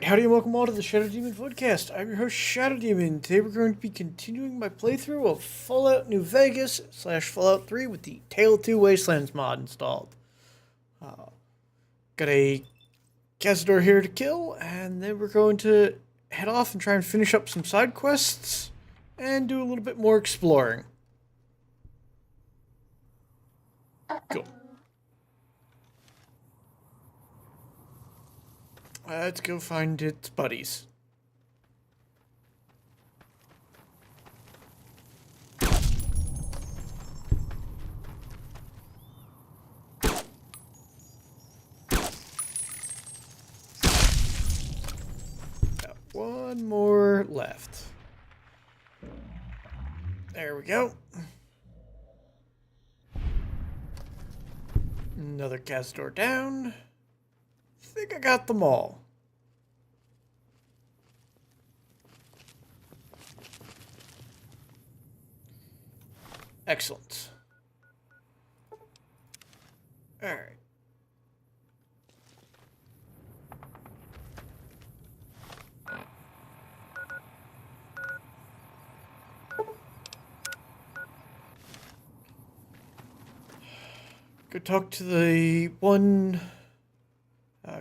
Howdy and welcome all to the Shadow Demon Podcast. I'm your host, Shadow Demon. Today we're going to be continuing my playthrough of Fallout New Vegas / Fallout 3 with the Tale of Two Wastelands mod installed. Got a Cazador here to kill, and then we're going to head off and try and finish up some side quests and do a little bit more exploring. Cool. Let's go find its buddies. Got one more left. There we go. Another Cazador down. I think I got them all. Excellent. Alright. Go talk to the one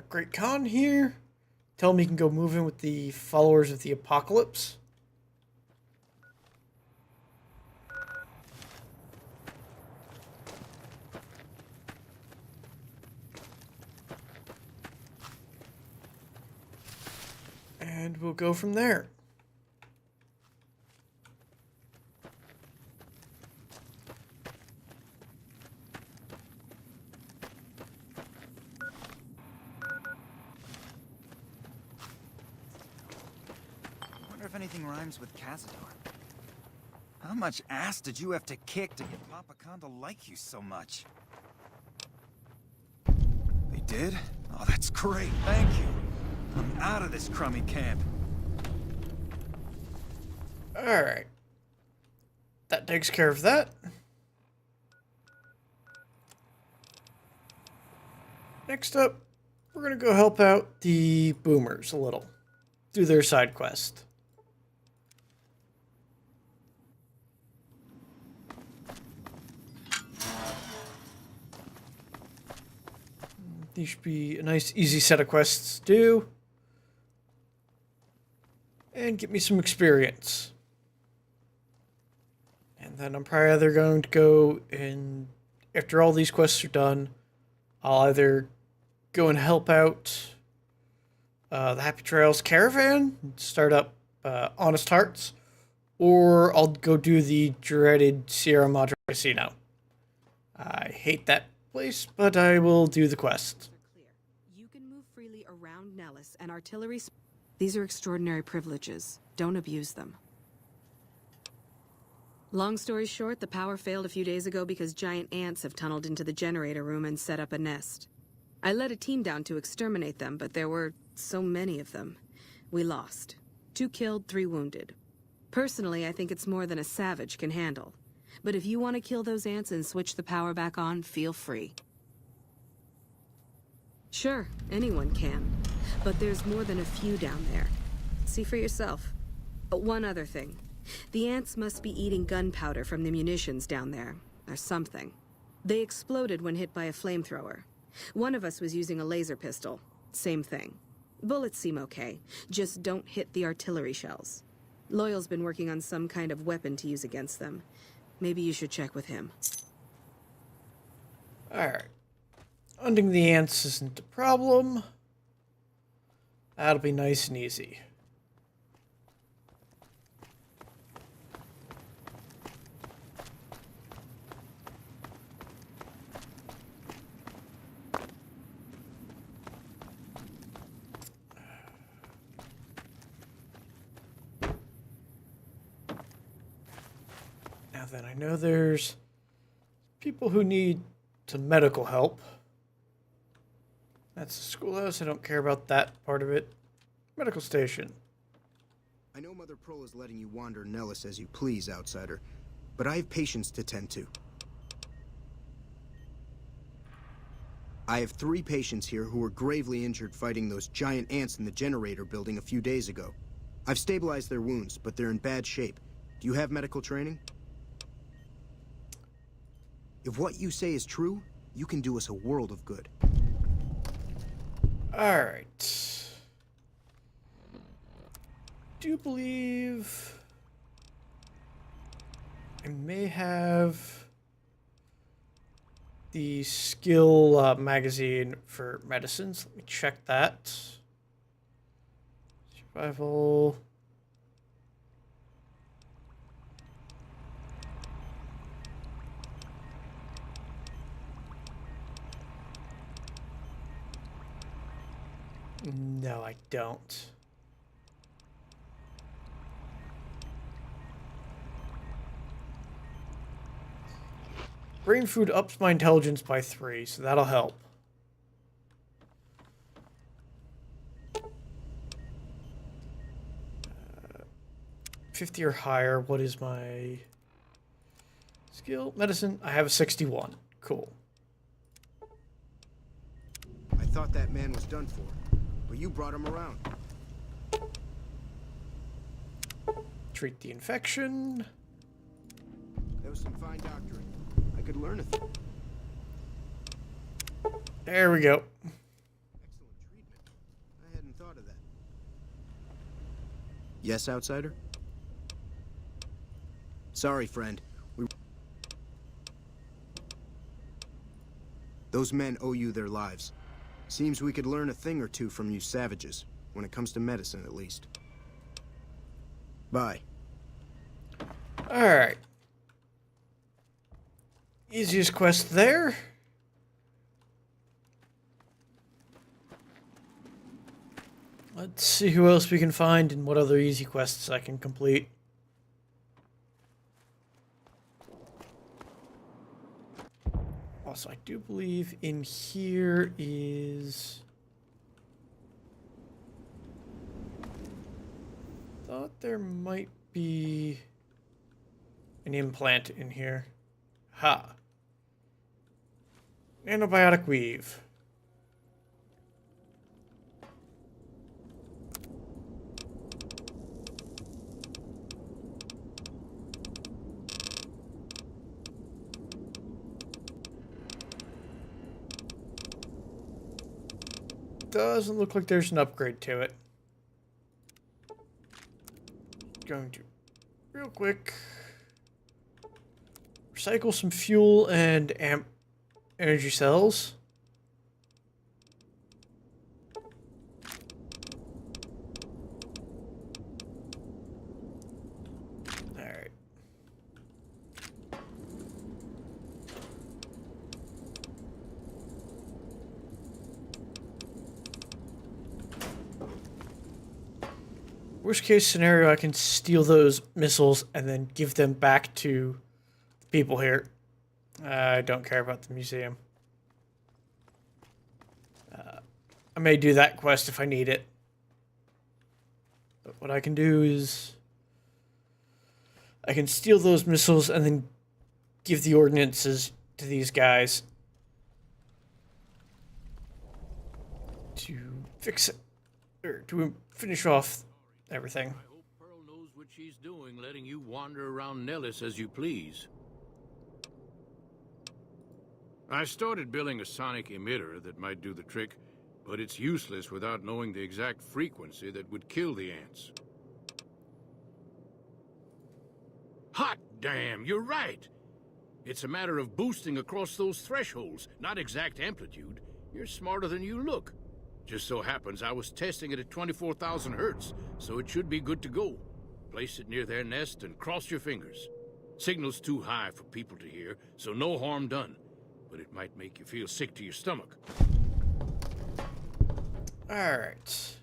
Great Khan here. Tell him he can go move in with the followers of the apocalypse. And we'll go from there. Wonder if anything rhymes with Cazador. How much ass did you have to kick to get Papa Khan to like you so much? They did? Oh, that's great. Thank you. I'm out of this crummy camp. Alright. That takes care of that. Next up, we're going to go help out the boomers a little. Do their side quest. These should be a nice, easy set of quests to do. And get me some experience. And then I'm probably either going to go and, after all these quests are done, I'll either go and help out the Happy Trails caravan, start up Honest Hearts, or I'll go do the dreaded Sierra Madre Casino. I hate that place, but I will do the quest. You can move freely around Nellis and artillery. These are extraordinary privileges. Don't abuse them. Long story short, the power failed a few days ago because giant ants have tunneled into the generator room and set up a nest. I led a team down to exterminate them, but there were so many of them. We lost. 2 killed, 3 wounded. Personally, I think it's more than a savage can handle. But if you want to kill those ants and switch the power back on, feel free. Sure, anyone can. But there's more than a few down there. See for yourself. One other thing. The ants must be eating gunpowder from the munitions down there, or something. They exploded when hit by a flamethrower. One of us was using a laser pistol. Same thing. Bullets seem okay. Just don't hit the artillery shells. Loyal's been working on some kind of weapon to use against them. Maybe you should check with him. Alright. Hunting the ants isn't a problem. That'll be nice and easy. Now then, I know there's people who need some medical help. That's the schoolhouse. I don't care about that part of it. Medical station. I know Mother Pearl is letting you wander Nellis as you please, outsider, but I have patients to tend to. I have 3 patients here who were gravely injured fighting those giant ants in the generator building a few days ago. I've stabilized their wounds, but they're in bad shape. Do you have medical training? If what you say is true, you can do us a world of good. Alright. Do you believe I may have the skill magazine for medicines? Let me check that. Survival. No, I don't. Brain food ups my intelligence by 3, so that'll help. 50 or higher. What is my skill? Medicine. I have a 61. Cool. I thought that man was done for, but you brought him around. Treat the infection. That was some fine doctoring. I could learn a thing. There we go. Excellent treatment. I hadn't thought of that. Yes, outsider? Sorry, friend. Those men owe you their lives. Seems we could learn a thing or two from you savages, when it comes to medicine at least. Bye. Alright. Easiest quest there. Let's see who else we can find and what other easy quests I can complete. Also, I do believe in here is... Thought there might be an implant in here. Ha. Nanobiotic weave. Doesn't look like there's an upgrade to it. Going to real quick recycle some fuel and energy cells. All right. Worst case scenario, I can steal those missiles and then give them back to the people here. I don't care about the museum. I may do that quest if I need it. But what I can do is... I can steal those missiles and then give the ordnances to these guys to fix it, or to finish off everything. I hope Pearl knows what she's doing, letting you wander around Nellis as you please. I started building a sonic emitter that might do the trick, but it's useless without knowing the exact frequency that would kill the ants. Hot damn, you're right! It's a matter of boosting across those thresholds, not exact amplitude. You're smarter than you look. Just so happens I was testing it at 24,000 hertz, so it should be good to go. Place it near their nest and cross your fingers. Signal's too high for people to hear, so no harm done. But it might make you feel sick to your stomach. Alright.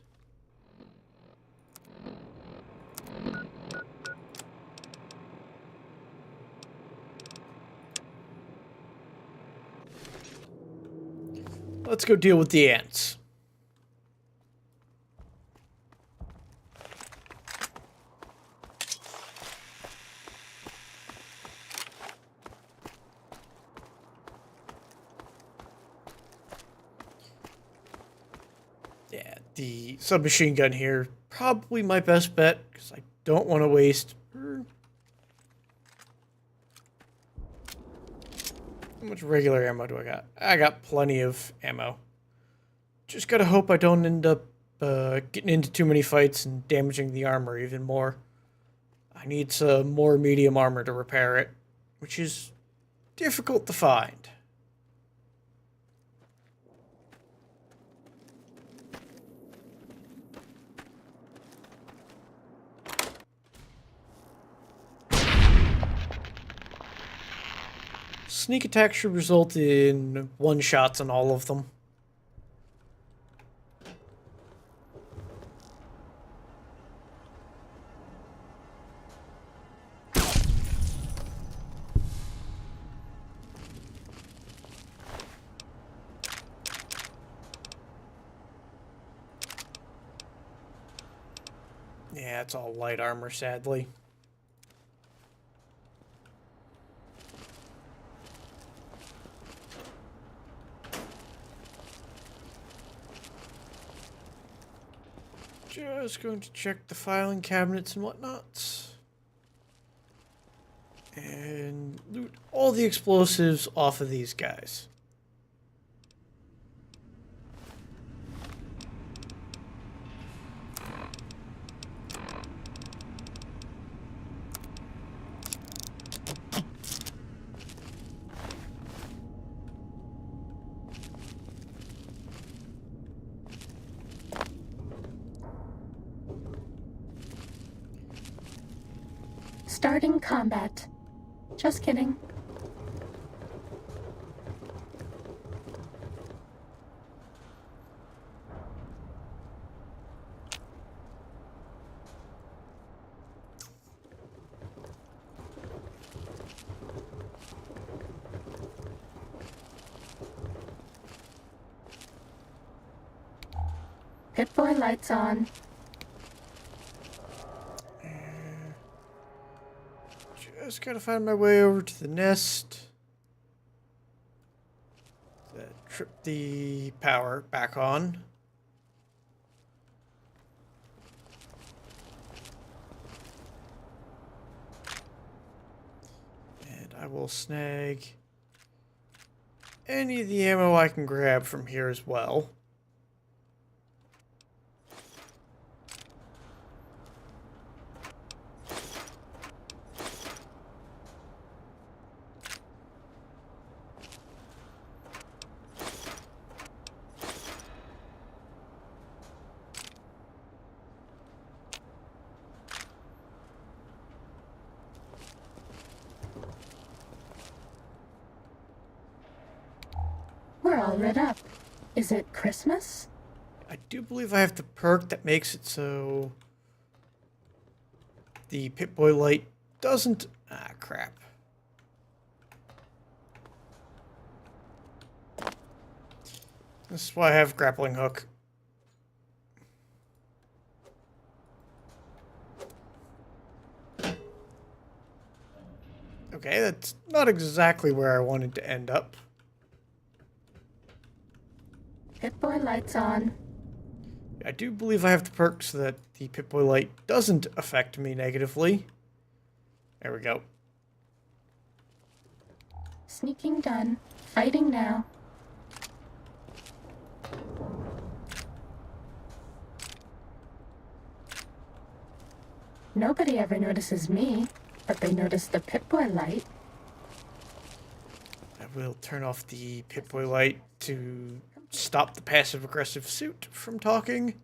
Let's go deal with the ants. the submachine gun here. Probably my best bet, because I don't want to waste... How much regular ammo do I got? I got plenty of ammo. Just gotta hope I don't end up getting into too many fights and damaging the armor even more. I need some more medium armor to repair it, which is difficult to find. Sneak attack should result in one-shots on all of them. Yeah, it's all light armor, sadly. Just going to check the filing cabinets and whatnot. And loot all the explosives off of these guys. Starting combat. Just kidding. Pit-Boy lights on. Just gotta find my way over to the nest. Trip the power back on. And I will snag any of the ammo I can grab from here as well. We're all lit up. Is it Christmas? I do believe I have the perk that makes it so the Pip-Boy light doesn't... Ah, crap. This is why I have grappling hook. Okay, that's not exactly where I wanted to end up. Pit-Boy lights on. I do believe I have the perk so that the Pip-Boy light doesn't affect me negatively. There we go. Sneaking done. Fighting now. Nobody ever notices me, but they notice the Pip-Boy light. I will turn off the Pip-Boy light to stop the passive-aggressive suit from talking.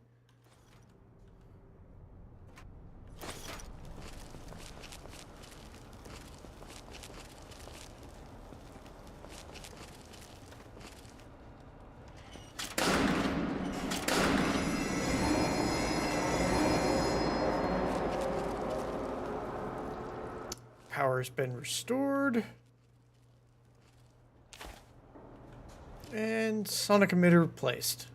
Power has been restored. And sonic emitter replaced.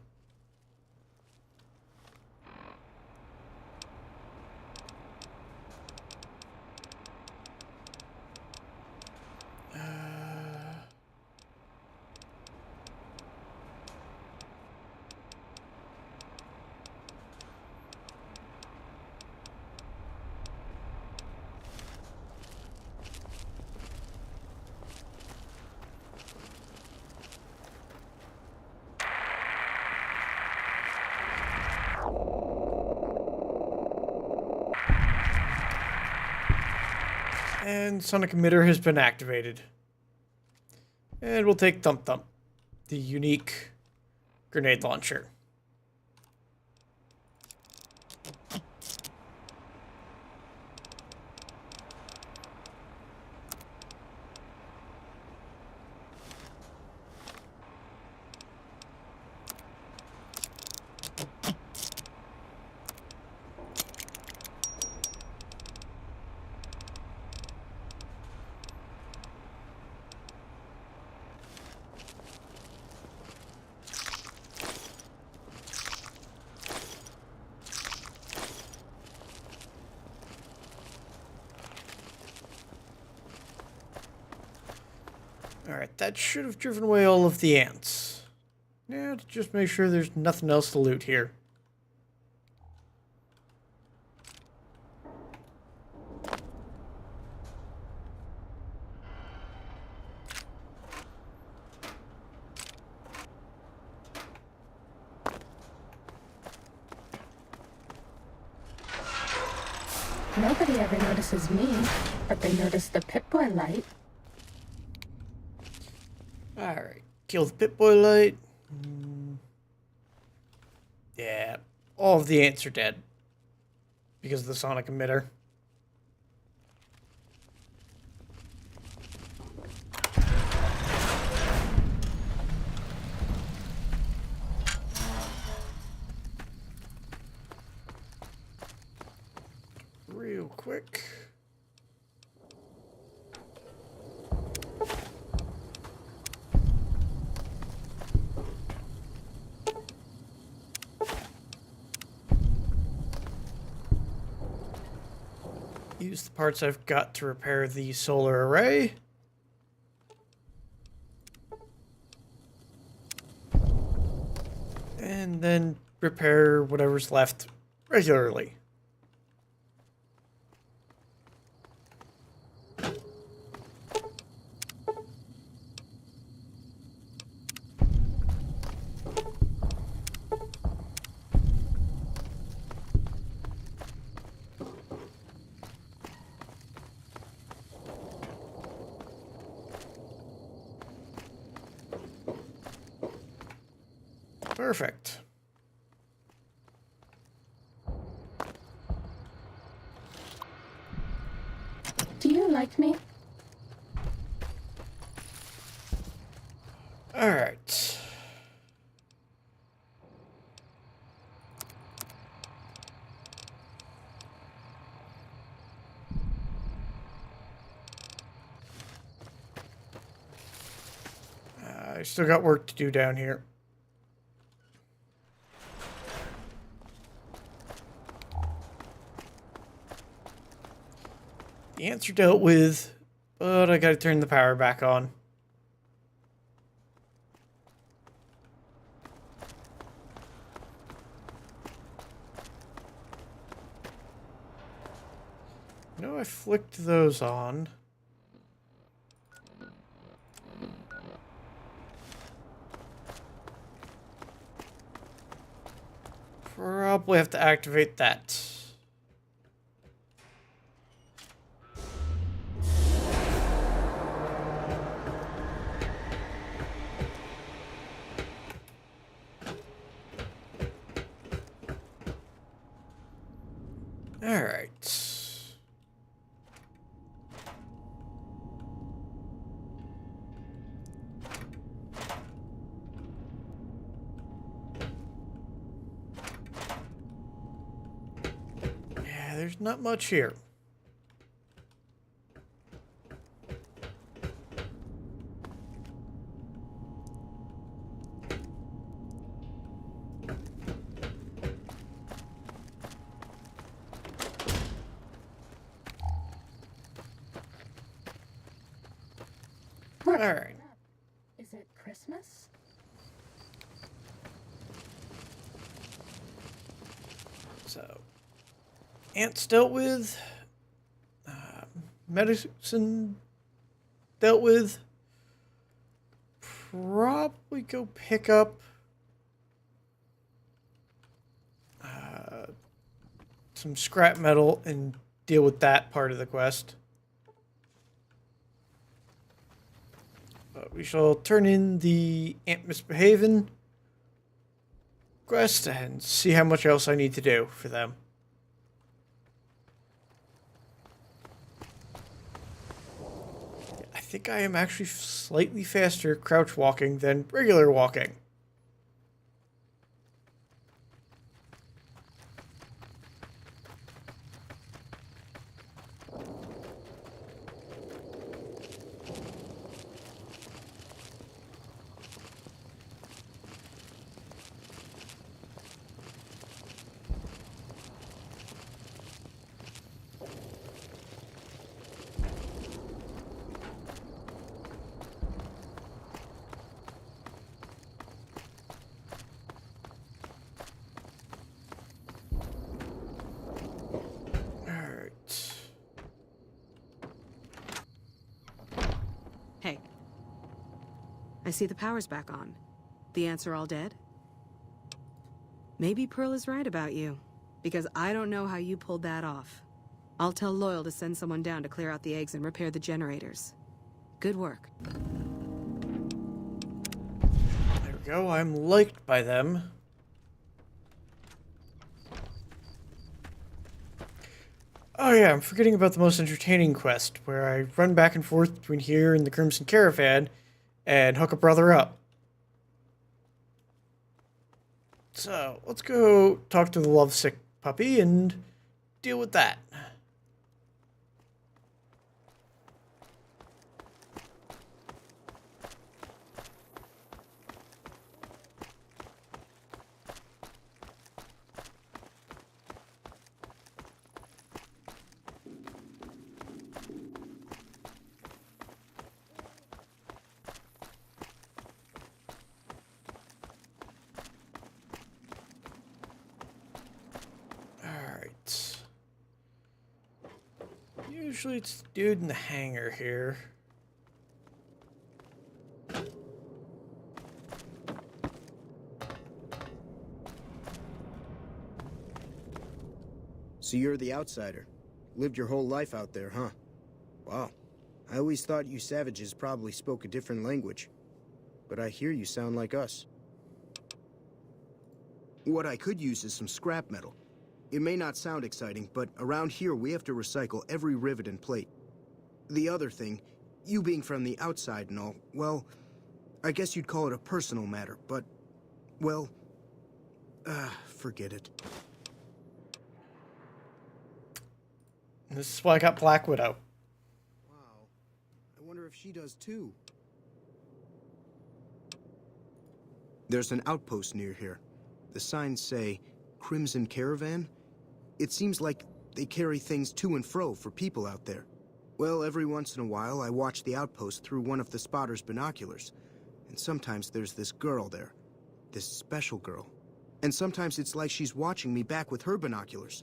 And sonic emitter has been activated. And we'll take Thump Thump, the unique grenade launcher. Alright, that should have driven away all of the ants. Now to just make sure there's nothing else to loot here. Nobody ever notices me, but they notice the Pip-Boy light. Alright, kill the Pip-Boy light. Yeah, all of the ants are dead. Because of the sonic emitter. Real quick. Use the parts I've got to repair the solar array. And then repair whatever's left regularly. Perfect. Do you like me? All right. I still got work to do down here. The ants are dealt with, but I gotta turn the power back on. No, I flicked those on. Probably have to activate that. All right. Yeah, there's not much here. Look, All right. is it Christmas? So, ants dealt with. Medicine dealt with. Probably go pick up some scrap metal and deal with that part of the quest. We shall turn in the Ant Misbehavin' quest and see how much else I need to do for them. I think I am actually slightly faster crouch walking than regular walking. Hey. I see the power's back on. The ants are all dead? Maybe Pearl is right about you, because I don't know how you pulled that off. I'll tell Loyal to send someone down to clear out the eggs and repair the generators. Good work. There we go, I'm liked by them. Oh yeah, I'm forgetting about the most entertaining quest, where I run back and forth between here and the Crimson Caravan and hook a brother up. So, let's go talk to the lovesick puppy and deal with that. Alright. Usually it's the dude in the hangar here. So you're the outsider. Lived your whole life out there, huh? Wow. I always thought you savages probably spoke a different language. But I hear you sound like us. What I could use is some scrap metal. It may not sound exciting, but around here we have to recycle every rivet and plate. The other thing, you being from the outside and all, well, I guess you'd call it a personal matter, but, well, forget it. This is why I got Black Widow. Wow. I wonder if she does too. There's an outpost near here. The signs say, Crimson Caravan? It seems like they carry things to and fro for people out there. Well, every once in a while, I watch the outpost through one of the spotter's binoculars. And sometimes there's this girl there. This special girl. And sometimes it's like she's watching me back with her binoculars.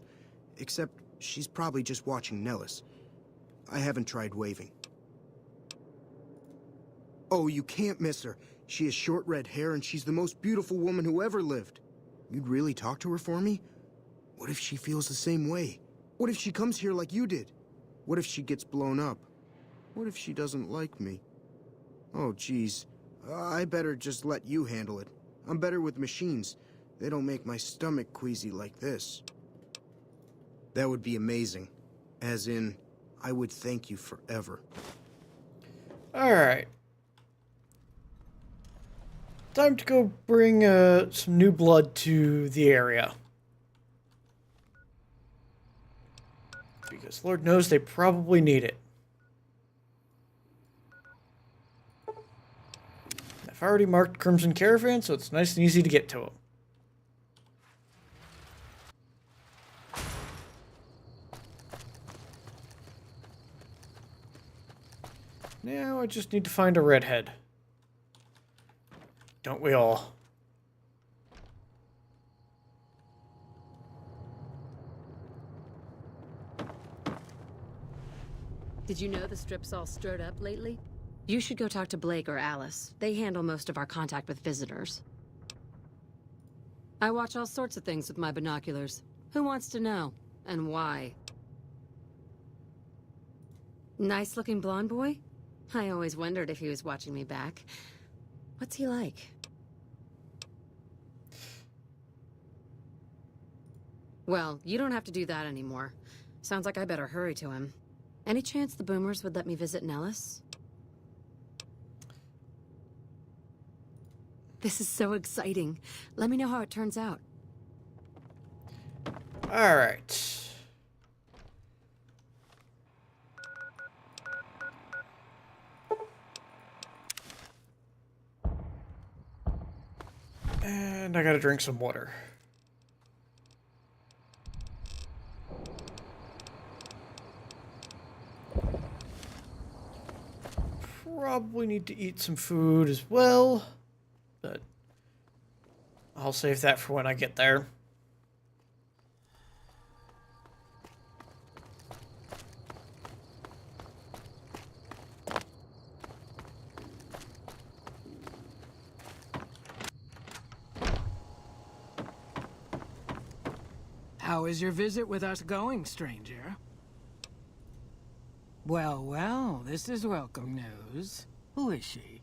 Except she's probably just watching Nellis. I haven't tried waving. Oh, you can't miss her. She has short red hair and she's the most beautiful woman who ever lived. You'd really talk to her for me? What if she feels the same way? What if she comes here like you did? What if she gets blown up? What if she doesn't like me? Oh, geez. I better just let you handle it. I'm better with machines. They don't make my stomach queasy like this. That would be amazing. As in, I would thank you forever. Alright. Time to go bring some new blood to the area. Because Lord knows they probably need it. I've already marked Crimson Caravan, so it's nice and easy to get to them. Now I just need to find a redhead. Don't we all? Did you know the strip's all stirred up lately? You should go talk to Blake or Alice. They handle most of our contact with visitors. I watch all sorts of things with my binoculars. Who wants to know? And why? Nice-looking blonde boy? I always wondered if he was watching me back. What's he like? Well, you don't have to do that anymore. Sounds like I better hurry to him. Any chance the Boomers would let me visit Nellis? This is so exciting. Let me know how it turns out. All right. And I gotta drink some water. Probably need to eat some food as well, but I'll save that for when I get there. How is your visit with us going, stranger? Well, well, this is welcome news. Who is she?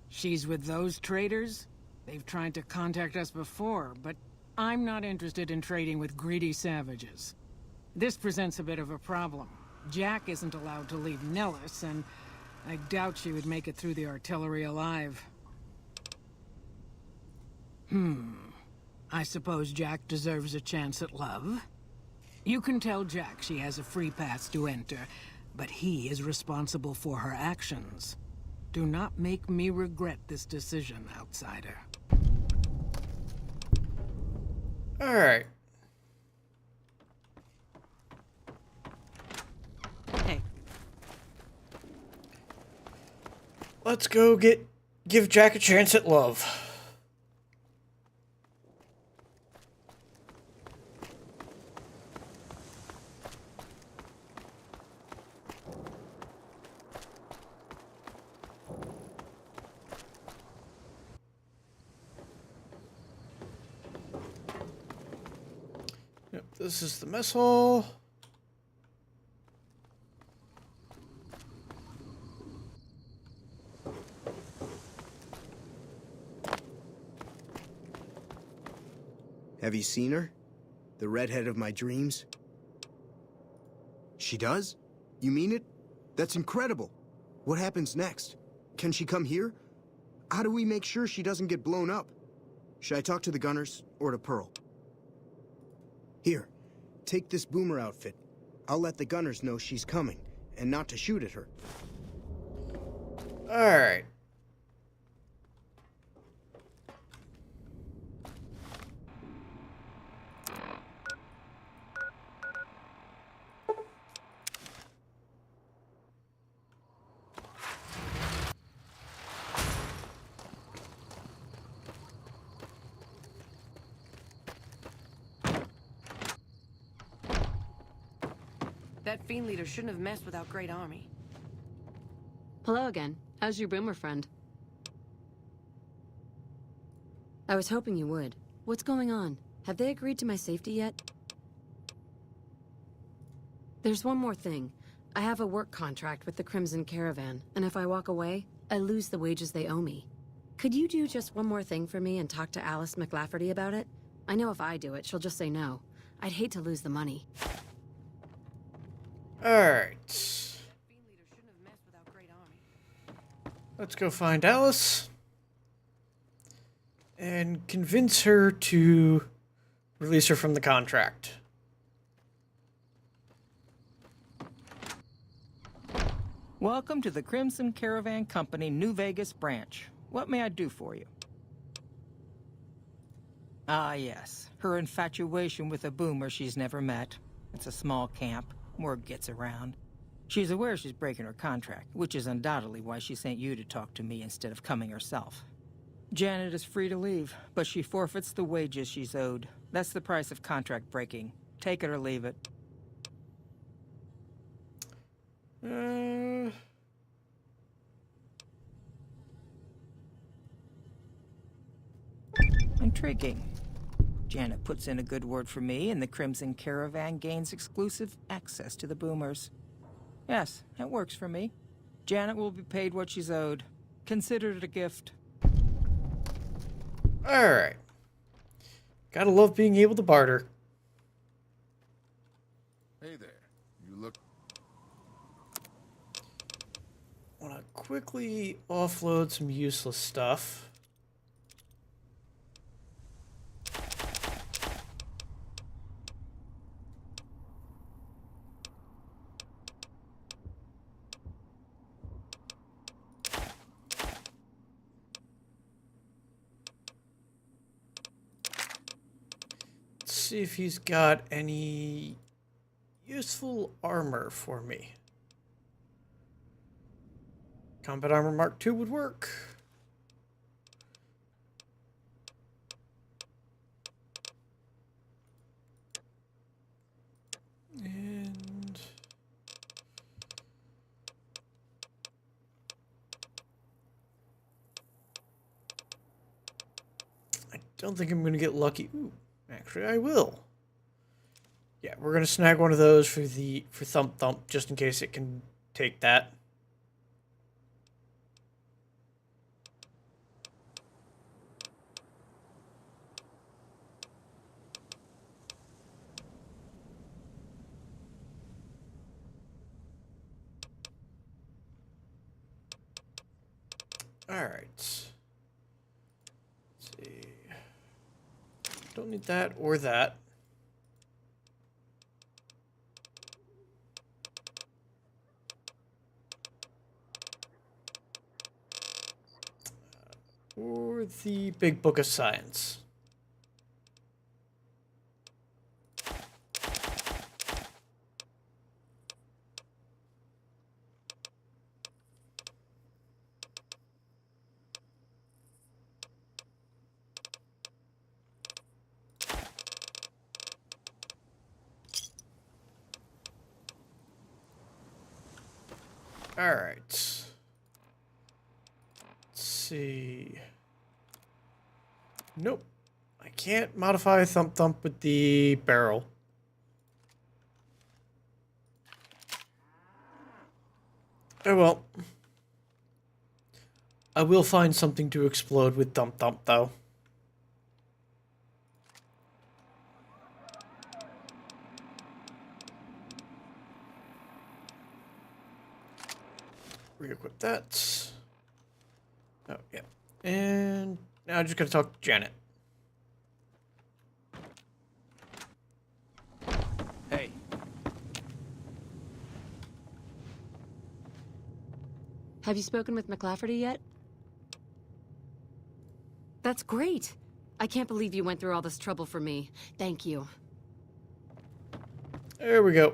She's with those traders? They've tried to contact us before, but I'm not interested in trading with greedy savages. This presents a bit of a problem. Jack isn't allowed to leave Nellis, and I doubt she would make it through the artillery alive. I suppose Jack deserves a chance at love? You can tell Jack she has a free pass to enter, but he is responsible for her actions. Do not make me regret this decision, outsider. All right. Hey. Let's go give Jack a chance at love. Yep, this is the mess hall. Have you seen her? The redhead of my dreams? She does? You mean it? That's incredible. What happens next? Can she come here? How do we make sure she doesn't get blown up? Should I talk to the gunners or to Pearl? Here, take this boomer outfit. I'll let the gunners know she's coming, and not to shoot at her. Alright. That fiend leader shouldn't have messed with our great army. Hello again. How's your Boomer friend? I was hoping you would. What's going on? Have they agreed to my safety yet? There's one more thing. I have a work contract with the Crimson Caravan, and if I walk away, I lose the wages they owe me. Could you do just one more thing for me and talk to Alice McLafferty about it? I know if I do it, she'll just say no. I'd hate to lose the money. Alright. Fiend leader shouldn't have messed with our great army. Let's go find Alice. And convince her to release her from the contract. Welcome to the Crimson Caravan Company New Vegas branch. What may I do for you? Ah, yes. Her infatuation with a boomer she's never met. It's a small camp. Word gets around. She's aware she's breaking her contract, which is undoubtedly why she sent you to talk to me instead of coming herself. Janet is free to leave, but she forfeits the wages she's owed. That's the price of contract breaking. Take it or leave it. Intriguing. Janet puts in a good word for me, and the Crimson Caravan gains exclusive access to the boomers. Yes, it works for me. Janet will be paid what she's owed. Consider it a gift. Alright. Gotta love being able to barter. Hey there. You look... Wanna quickly offload some useless stuff. See if he's got any useful armor for me. Combat armor Mark II would work. And I don't think I'm going to get lucky. Ooh. Actually, I will. Yeah, we're gonna snag one of those for Thump Thump, just in case it can take that. All right. Let's see. Don't need that or that. Or the Big Book of Science. All right. Let's see. Nope. I can't modify Thump Thump with the barrel. Oh well. I will find something to explode with Thump Thump, though. Re-equip that. Oh, yeah. And now I'm just going to talk to Janet. Hey. Have you spoken with McLafferty yet? That's great. I can't believe you went through all this trouble for me. Thank you. There we go.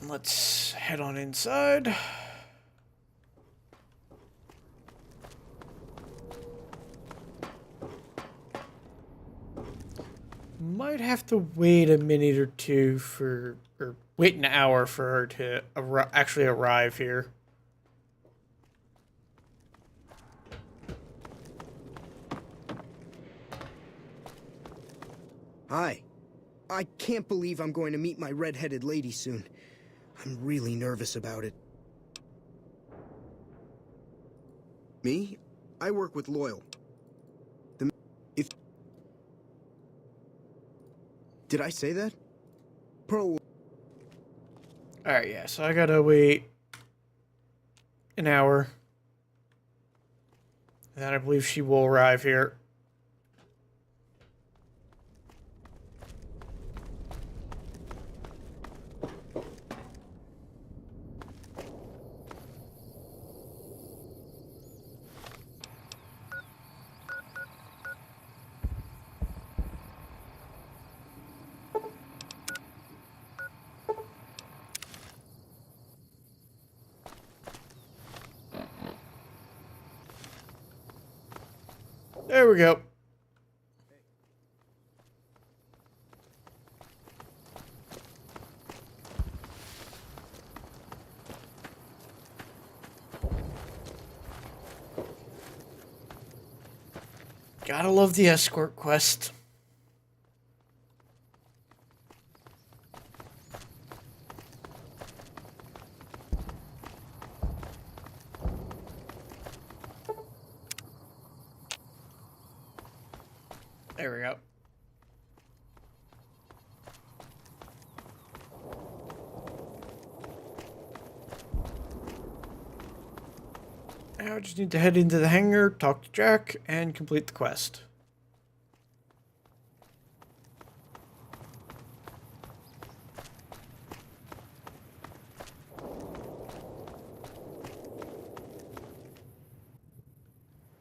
Let's head on inside. Might have to wait a minute or two for, or wait an hour for her to actually arrive here. Hi. I can't believe I'm going to meet my red-headed lady soon. I'm really nervous about it. Me? I work with Loyal. Did I say that? Alright, yeah, so I gotta wait an hour. And then I believe she will arrive here. There we go. Gotta love the escort quest. There we go. Now I just need to head into the hangar, talk to Jack, and complete the quest.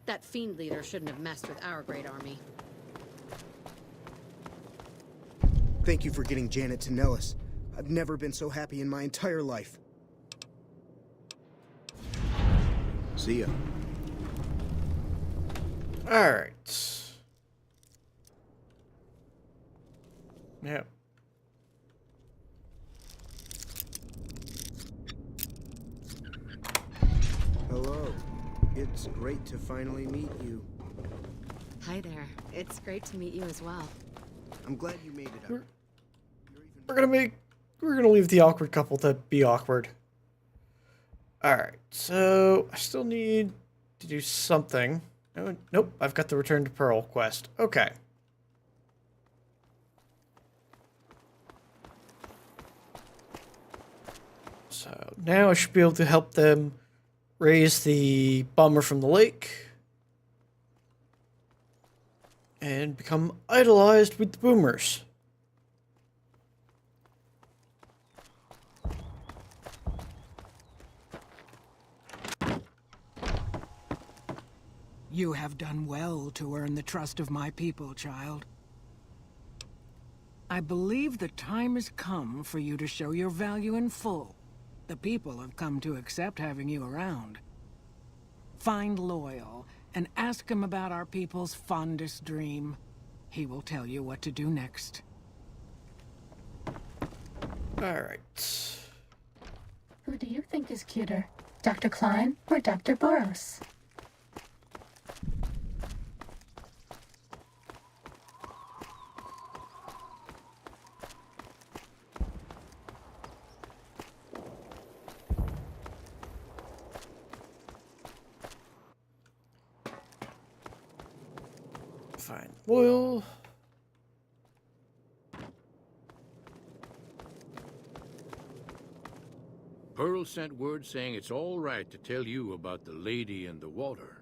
That fiend leader shouldn't have messed with our great army. Thank you for getting Janet to Nellis. I've never been so happy in my entire life. See ya. Alright. Yeah. Hello. It's great to finally meet you. Hi there. It's great to meet you as well. I'm glad you made it up. We're gonna leave the awkward couple to be awkward. Alright, so I still need to do something. Oh, nope, I've got the Return to Pearl quest. Okay. So now I should be able to help them raise the bomber from the lake and become idolized with the boomers. You have done well to earn the trust of my people, child. I believe the time has come for you to show your value in full. The people have come to accept having you around. Find Loyal and ask him about our people's fondest dream. He will tell you what to do next. Alright. Who do you think is cuter, Dr. Klein or Dr. Boros? Fine. Loyal. Pearl sent word saying it's all right to tell you about the lady in the water.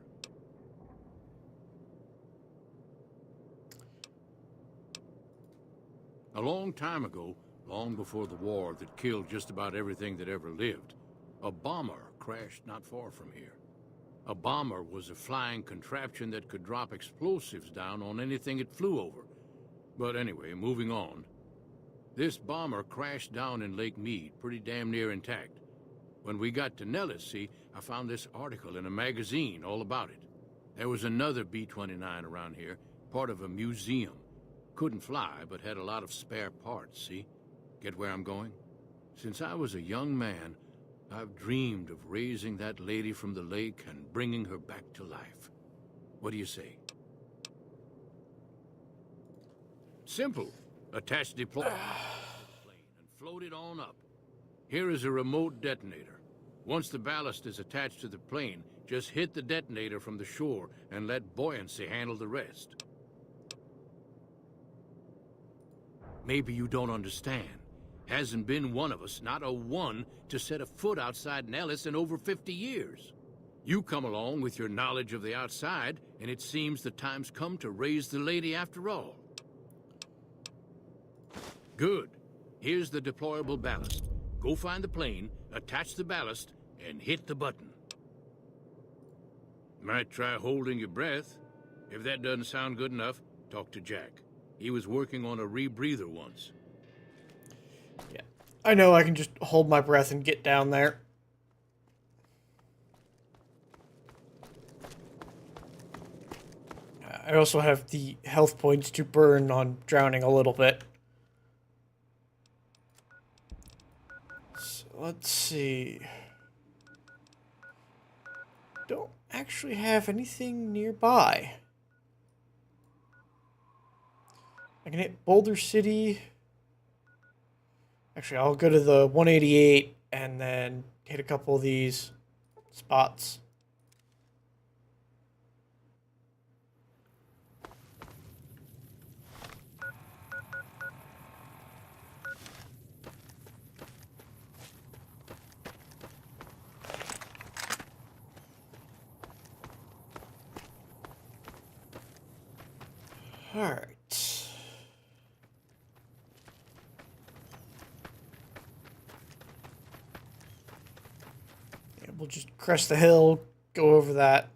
A long time ago, long before the war that killed just about everything that ever lived, a bomber crashed not far from here. A bomber was a flying contraption that could drop explosives down on anything it flew over. But anyway, moving on. This bomber crashed down in Lake Mead, pretty damn near intact. When we got to Nellis, see, I found this article in a magazine all about it. There was another B-29 around here, part of a museum. Couldn't fly, but had a lot of spare parts, see? Get where I'm going? Since I was a young man, I've dreamed of raising that lady from the lake and bringing her back to life. What do you say? Simple. Attach deployment plane and float it on up. Here is a remote detonator. Once the ballast is attached to the plane, just hit the detonator from the shore and let buoyancy handle the rest. Maybe you don't understand. Hasn't been one of us, not a one, to set a foot outside Nellis in over 50 years. You come along with your knowledge of the outside, and it seems the time's come to raise the lady after all. Good. Here's the deployable ballast. Go find the plane, attach the ballast, and hit the button. Might try holding your breath. If that doesn't sound good enough, talk to Jack. He was working on a rebreather once. Yeah. I know I can just hold my breath and get down there. I also have the health points to burn on drowning a little bit. So let's see. Don't actually have anything nearby. I can hit Boulder City. Actually, I'll go to the 188 and then hit a couple of these spots. All right. Yeah, we'll just crest the hill, go over that,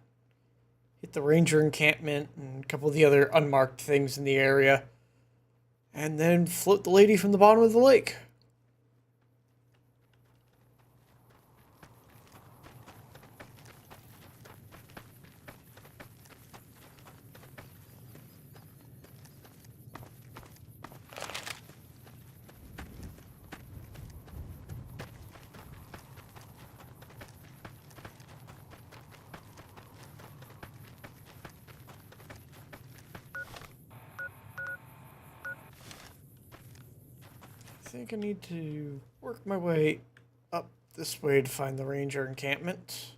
hit the ranger encampment and a couple of the other unmarked things in the area, and then float the lady from the bottom of the lake. I think I need to work my way up this way to find the ranger encampment.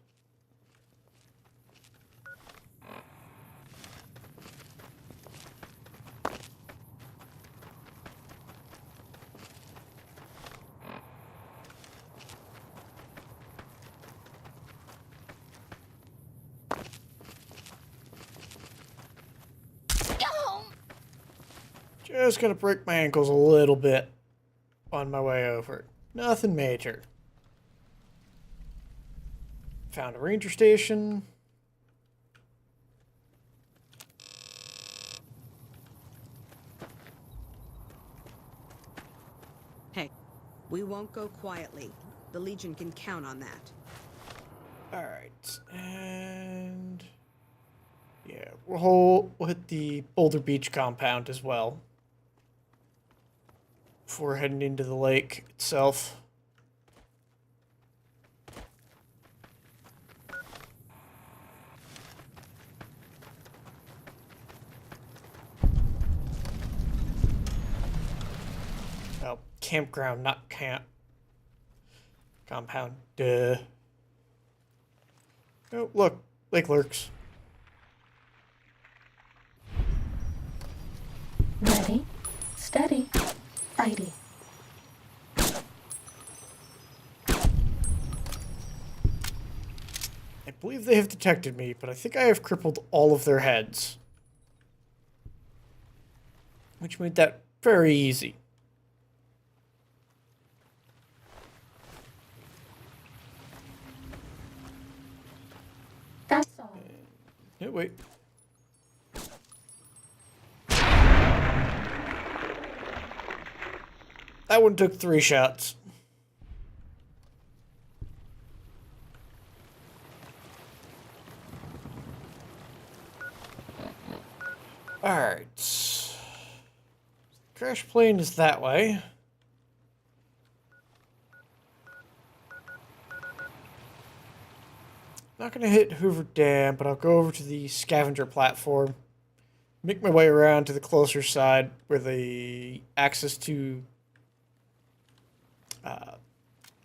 Just gonna break my ankles a little bit on my way over. Nothing major. Found a ranger station. Hey, we won't go quietly. The Legion can count on that. Alright, and yeah, we'll hit the Boulder Beach compound as well before heading into the lake itself. Oh, campground, not camp. Compound, duh. Oh, look, lake lurks. Ready, steady, fighty. I believe they have detected me, but I think I have crippled all of their heads. Which made that very easy. That's all. No, wait. That one took 3 shots. Alright. Crash plane is that way. Not gonna hit Hoover Dam, but I'll go over to the scavenger platform. Make my way around to the closer side where the access to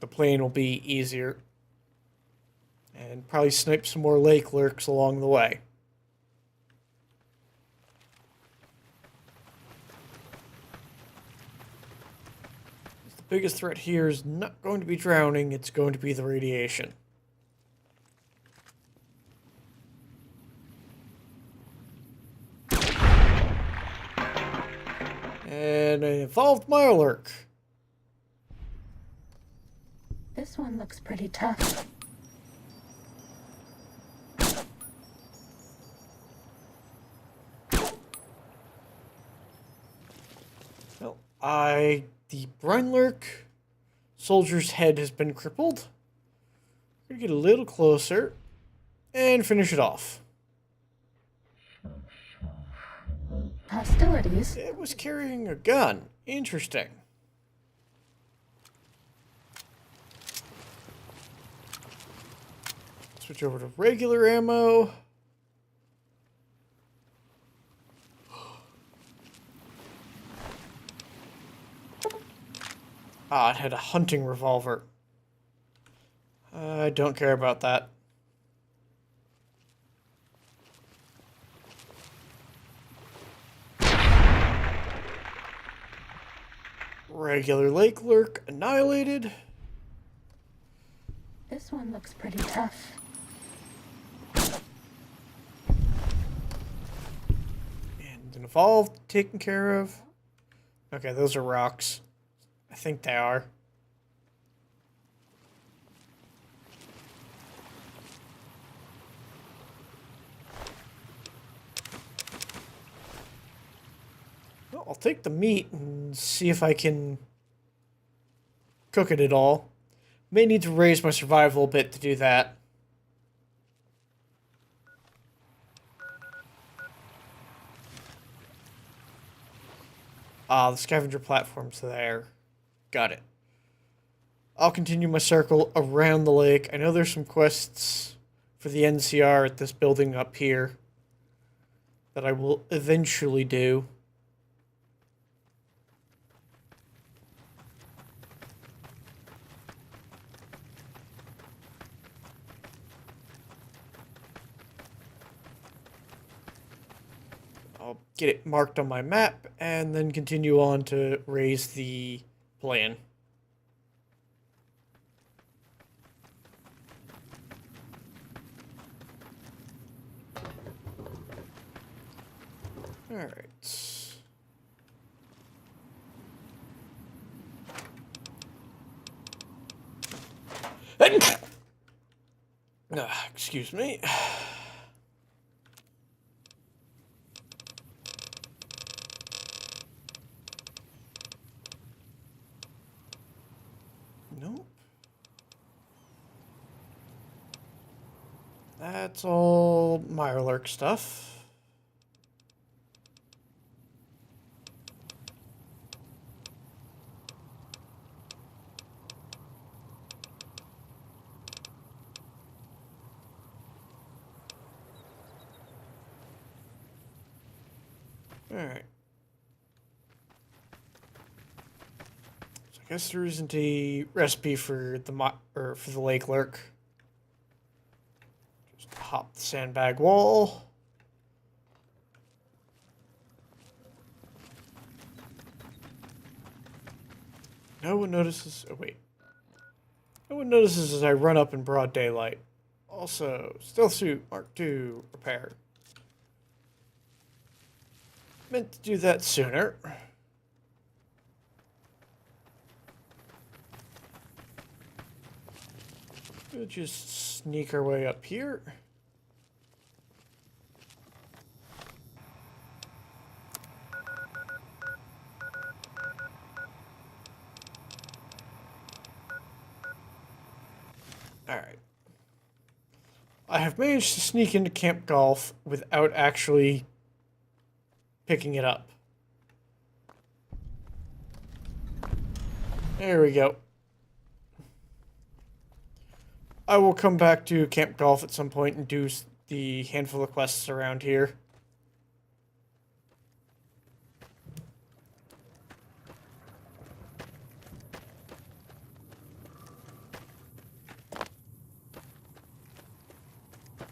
the plane will be easier. And probably snipe some more lake lurks along the way. The biggest threat here is not going to be drowning, it's going to be the radiation. And an evolved Mirelurk. This one looks pretty tough. Well, the Brunlurk soldier's head has been crippled. We're gonna get a little closer and finish it off. Hostilities? It was carrying a gun. Interesting. Switch over to regular ammo. Ah, it had a hunting revolver. I don't care about that. Regular lake lurk annihilated. This one looks pretty tough. And an evolved taken care of. Okay, those are rocks. I think they are. Well, I'll take the meat and see if I can cook it at all. May need to raise my survival a bit to do that. Ah, the scavenger platform's there. Got it. I'll continue my circle around the lake. I know there's some quests for the NCR at this building up here that I will eventually do. I'll get it marked on my map and then continue on to raise the plan. Alright. Excuse me. Nope. That's all Mirelurk stuff. Alright. So I guess there isn't a recipe for the lake lurk. Just hop the sandbag wall. No one notices. Oh wait. No one notices as I run up in broad daylight. Also, stealth suit Mark II repair. Meant to do that sooner. We'll just sneak our way up here. Alright. I have managed to sneak into Camp Golf without actually picking it up. There we go. I will come back to Camp Golf at some point and do the handful of quests around here.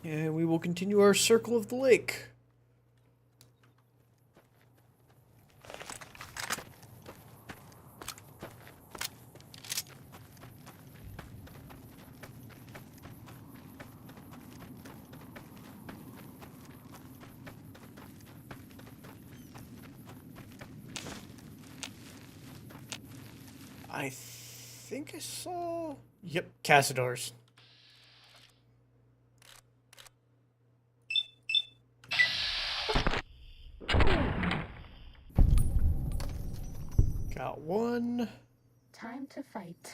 And we will continue our circle of the lake. I think I saw... Yep, Cassadors. Got one. Time to fight.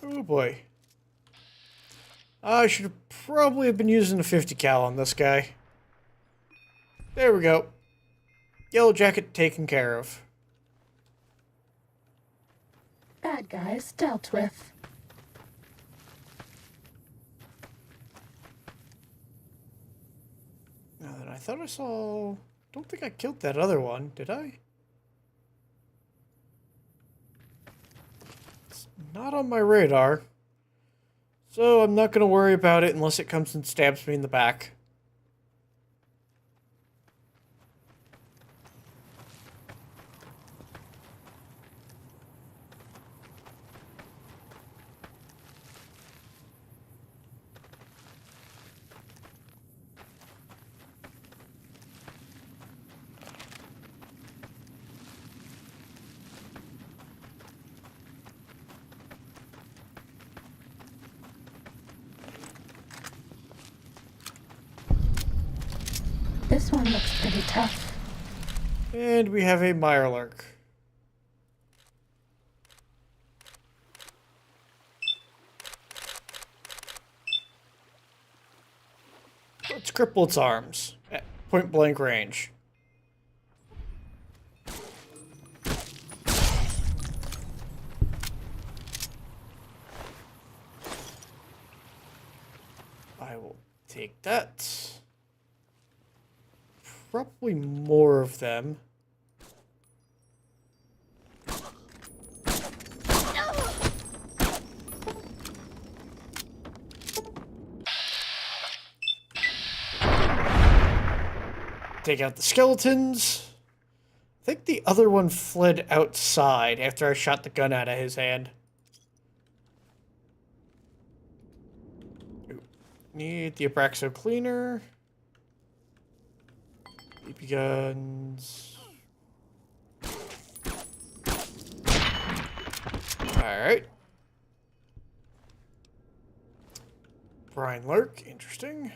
Oh boy. I should probably have been using a 50 cal on this guy. There we go. Yellow jacket taken care of. Bad guys dealt with. Now then, I thought I saw Don't think I killed that other one, did I? It's not on my radar. So I'm not going to worry about it unless it comes and stabs me in the back. This one looks pretty tough. And we have a Mirelurk. Let's cripple its arms at point blank range. I will take that. Probably more of them. Take out the skeletons. I think the other one fled outside after I shot the gun out of his hand. Ooh. Need the Abraxo cleaner. BB guns. Alright. Brine Lurk, interesting.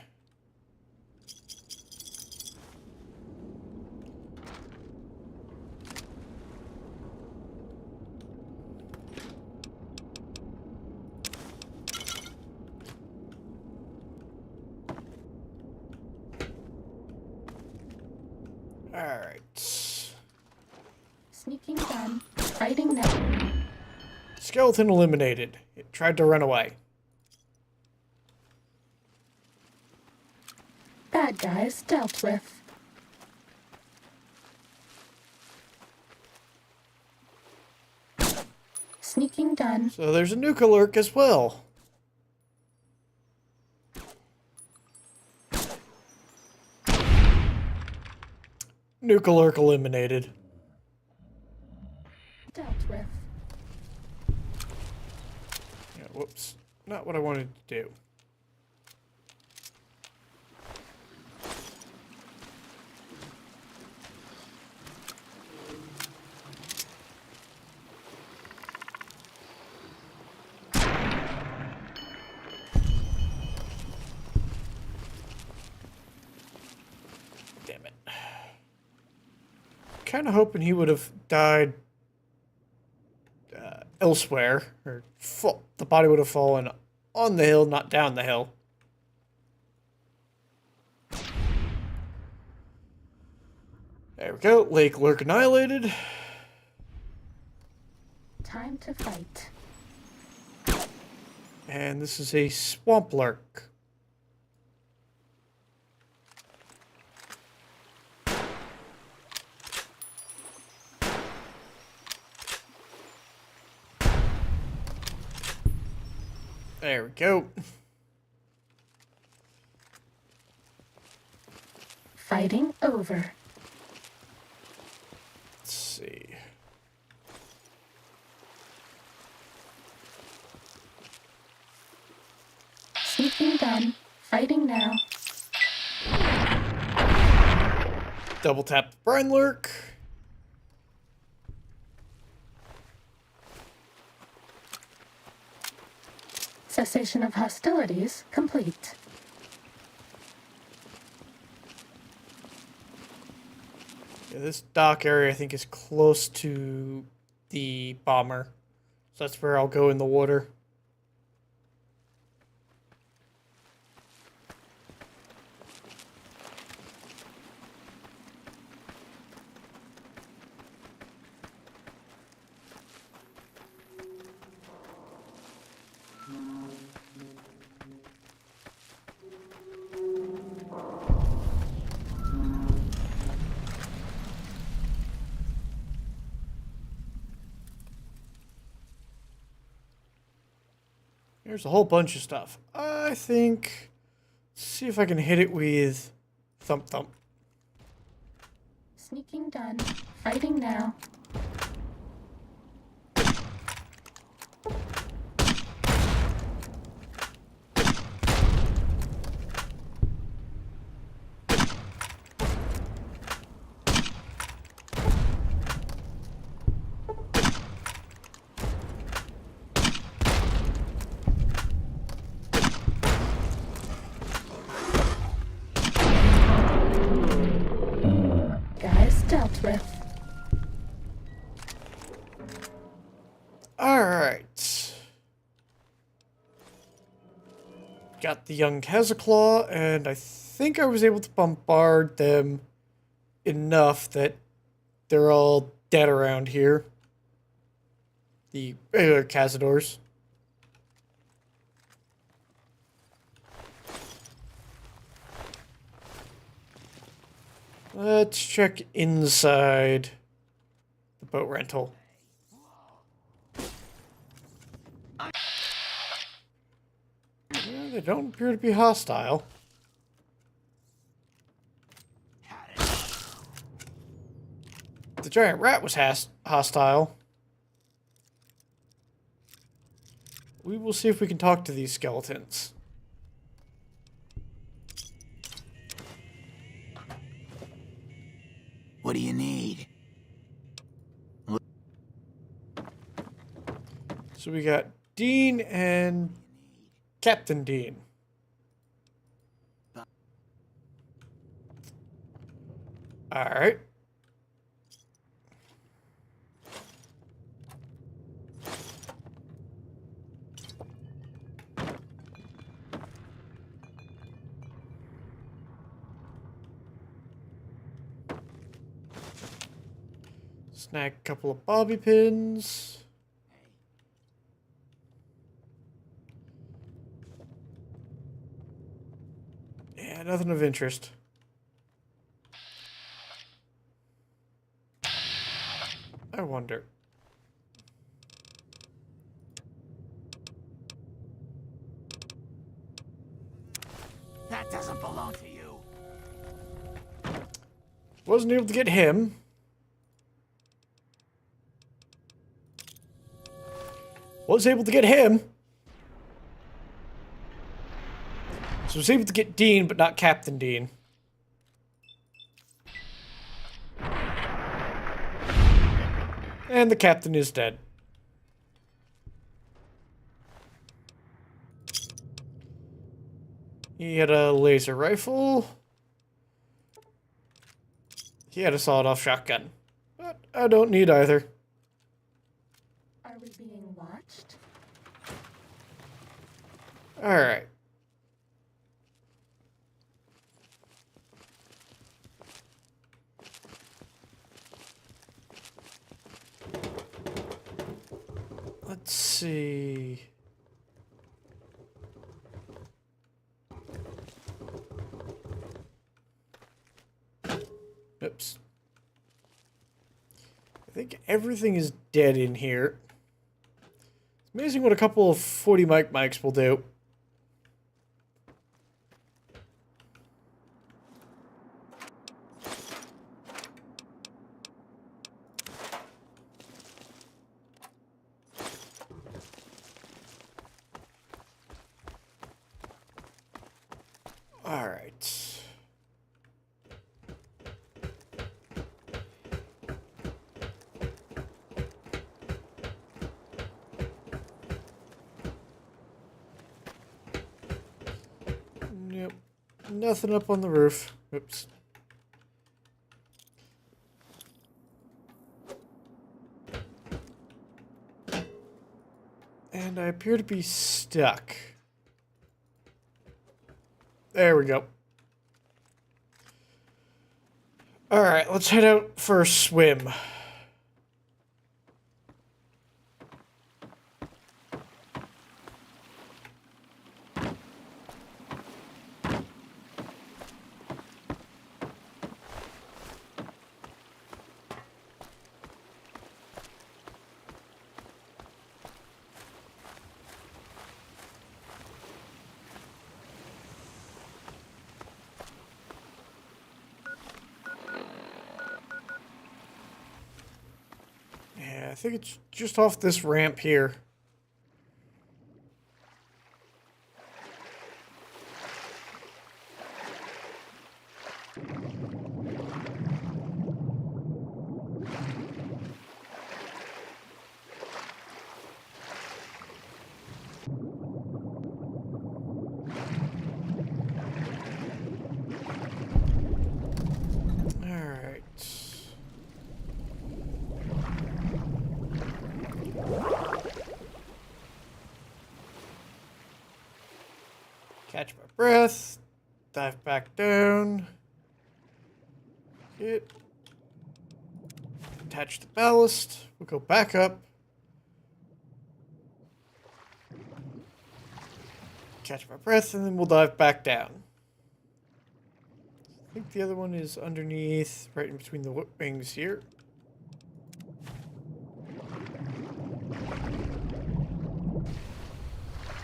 Alright. Sneaking done. Fighting now. Skeleton eliminated. It tried to run away. Bad guys dealt with. Sneaking done. So there's a Nuka Lurk as well. Nuka Lurk eliminated. Dealt with. Yeah, whoops. Not what I wanted to do. Damn it. Kind of hoping he would have died elsewhere, or the body would have fallen on the hill, not down the hill. There we go. Lake Lurk annihilated. Time to fight. And this is a Swamp Lurk. There we go. Fighting over. Let's see. Sneaking done. Fighting now. Double tap the Brine Lurk. Cessation of hostilities complete. Yeah, this dock area I think is close to the bomber. So that's where I'll go in the water. There's a whole bunch of stuff. I think... Let's see if I can hit it with Thump Thump. Sneaking done. Fighting now. Guys dealt with. Alright. Got the young Hezaclaw, and I think I was able to bombard them enough that they're all dead around here. The regular Cazadors. Let's check inside the boat rental. Yeah, they don't appear to be hostile. The giant rat was hostile. We will see if we can talk to these skeletons. What do you need? So we got Dean and Captain Dean. Alright. Snag a couple of bobby pins. Yeah, nothing of interest. I wonder. That doesn't belong to you. Wasn't able to get him. Was able to get him. So was able to get Dean, but not Captain Dean. And the captain is dead. He had a laser rifle. He had a sawed-off shotgun. But I don't need either. Are we being watched? Alright. Let's see. Oops. I think everything is dead in here. It's amazing what a couple of 40 mics will do. All right. Nope. Nothing up on the roof. Oops. And I appear to be stuck. There we go. Alright, let's head out for a swim. Yeah, I think it's just off this ramp here. Catch my breath. Dive back down. Hit. Attach the ballast. We'll go back up. Catch my breath, and then we'll dive back down. I think the other one is underneath, right in between the wings here.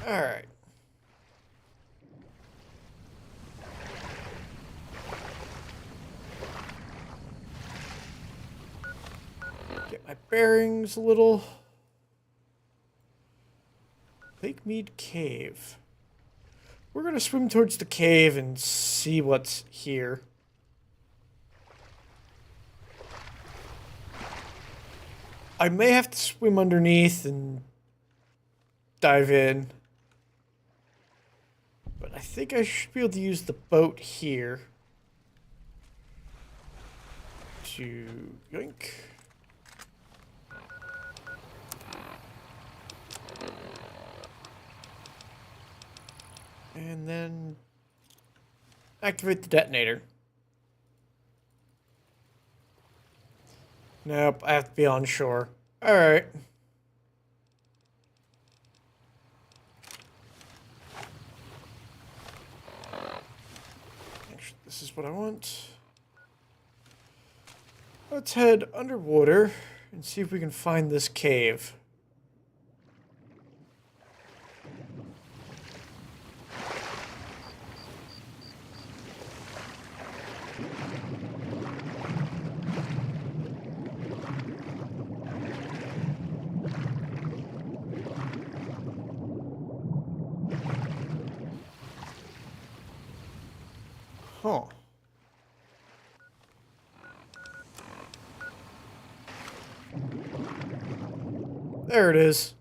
Alright. Get my bearings a little. Lake Mead Cave. We're gonna swim towards the cave and see what's here. I may have to swim underneath and dive in. But I think I should be able to use the boat here to yoink. And then activate the detonator. Nope, I have to be on shore. Alright. Actually, this is what I want. Let's head underwater and see if we can find this cave. Huh. There it is.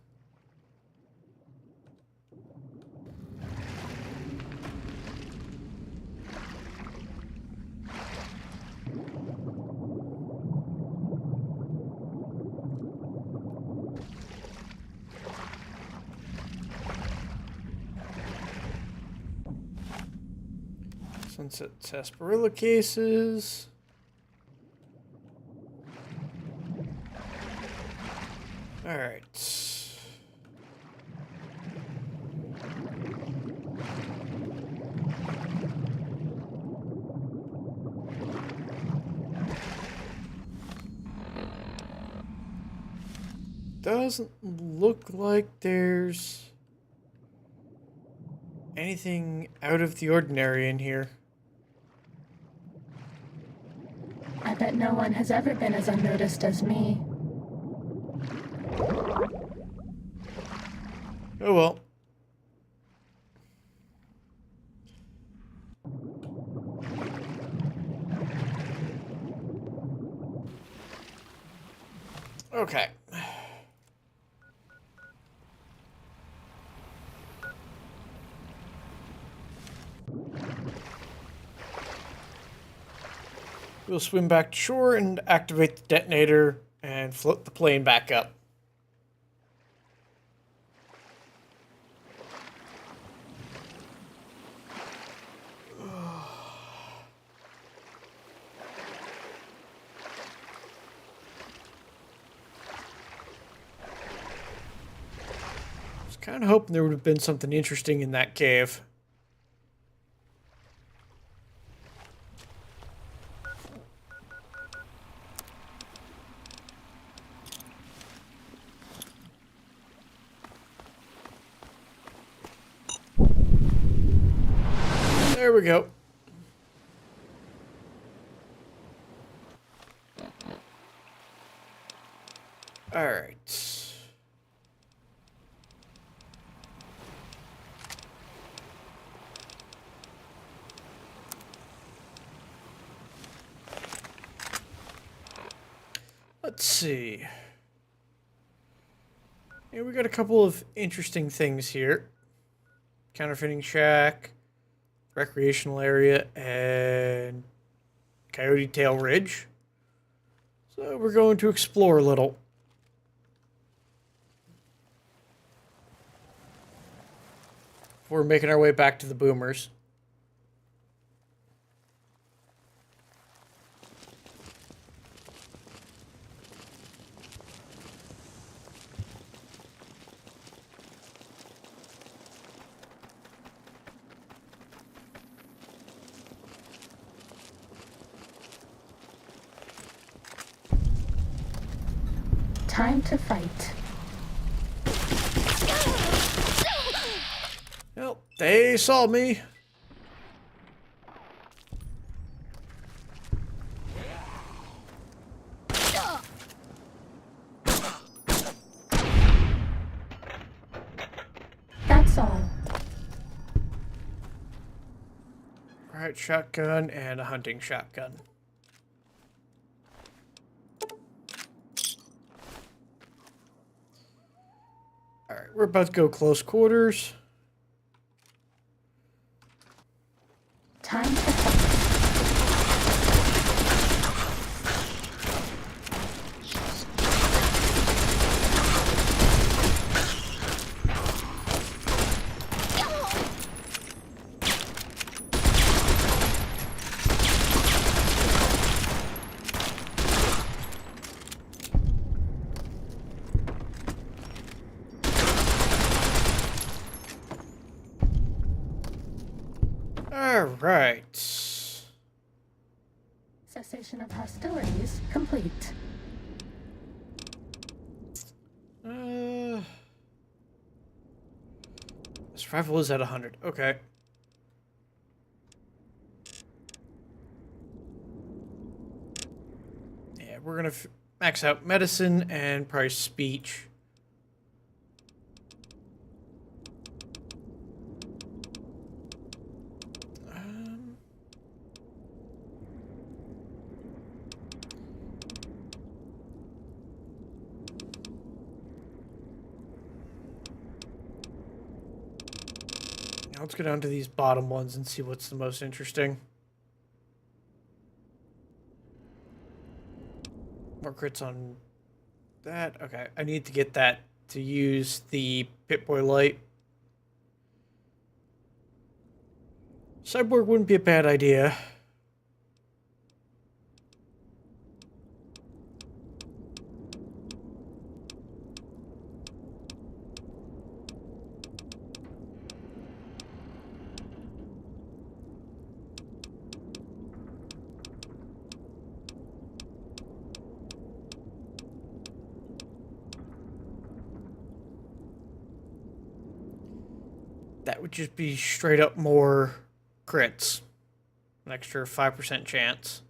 Sunset sarsaparilla cases. All right. Doesn't look like there's anything out of the ordinary in here. I bet no one has ever been as unnoticed as me. Oh well. Okay. We'll swim back to shore and activate the detonator and float the plane back up. I was kind of hoping there would have been something interesting in that cave. There we go. All right. Let's see. Yeah, we got a couple of interesting things here. Counterfeiting shack, recreational area, and Coyote Tail Ridge. So we're going to explore a little. We're making our way back to the boomers. Time to fight. Well, they saw me. That's all. Alright, shotgun and a hunting shotgun. Alright, we're about to go close quarters. Time to fight. Alright. Cessation of hostilities complete. Survival is at 100. Okay. Yeah, we're gonna max out medicine and probably speech. Now let's go down to these bottom ones and see what's the most interesting. More crits on that. Okay, I need to get that to use the Pip-Boy light. Cyborg wouldn't be a bad idea. That would just be straight up more crits. An extra 5% chance.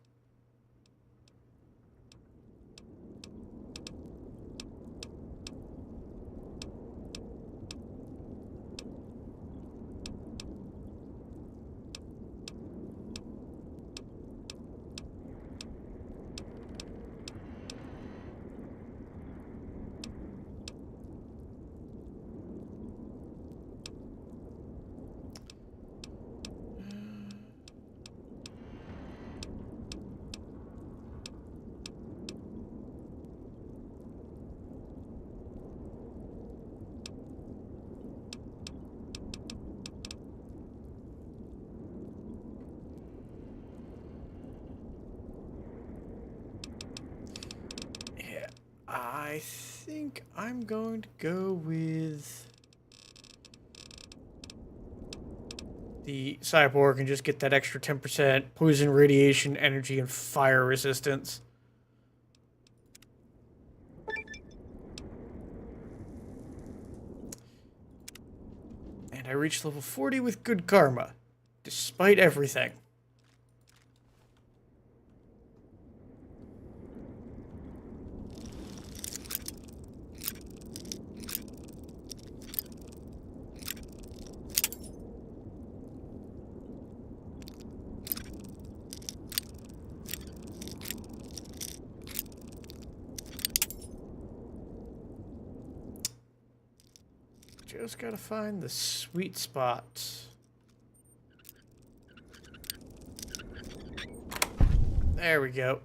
I think I'm going to go with the cyborg and just get that extra 10% poison, radiation, energy, and fire resistance. And I reached level 40 with good karma, despite everything. Just gotta find the sweet spot. There we go.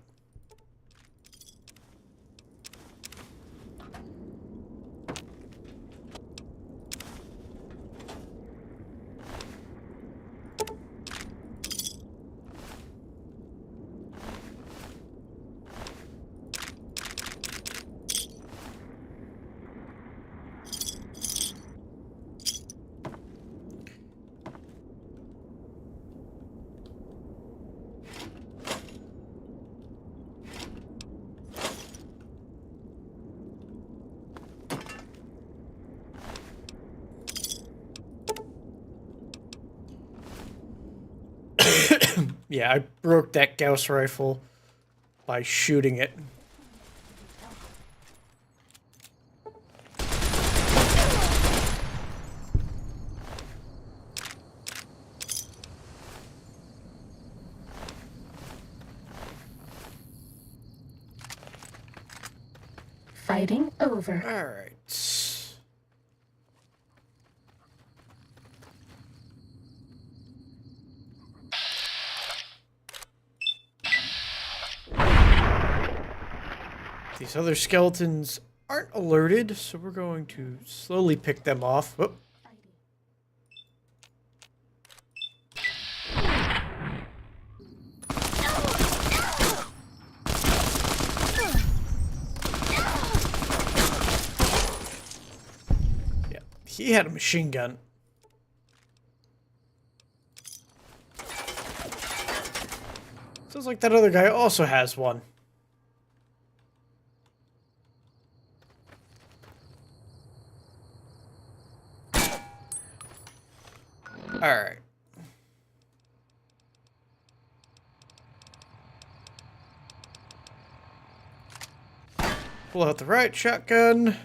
Yeah, I broke that Gauss rifle by shooting it. Fighting over. All right. These other skeletons aren't alerted, so we're going to slowly pick them off. Whoop. Yeah, he had a machine gun. Sounds like that other guy also has one. Alright. Pull out the right shotgun.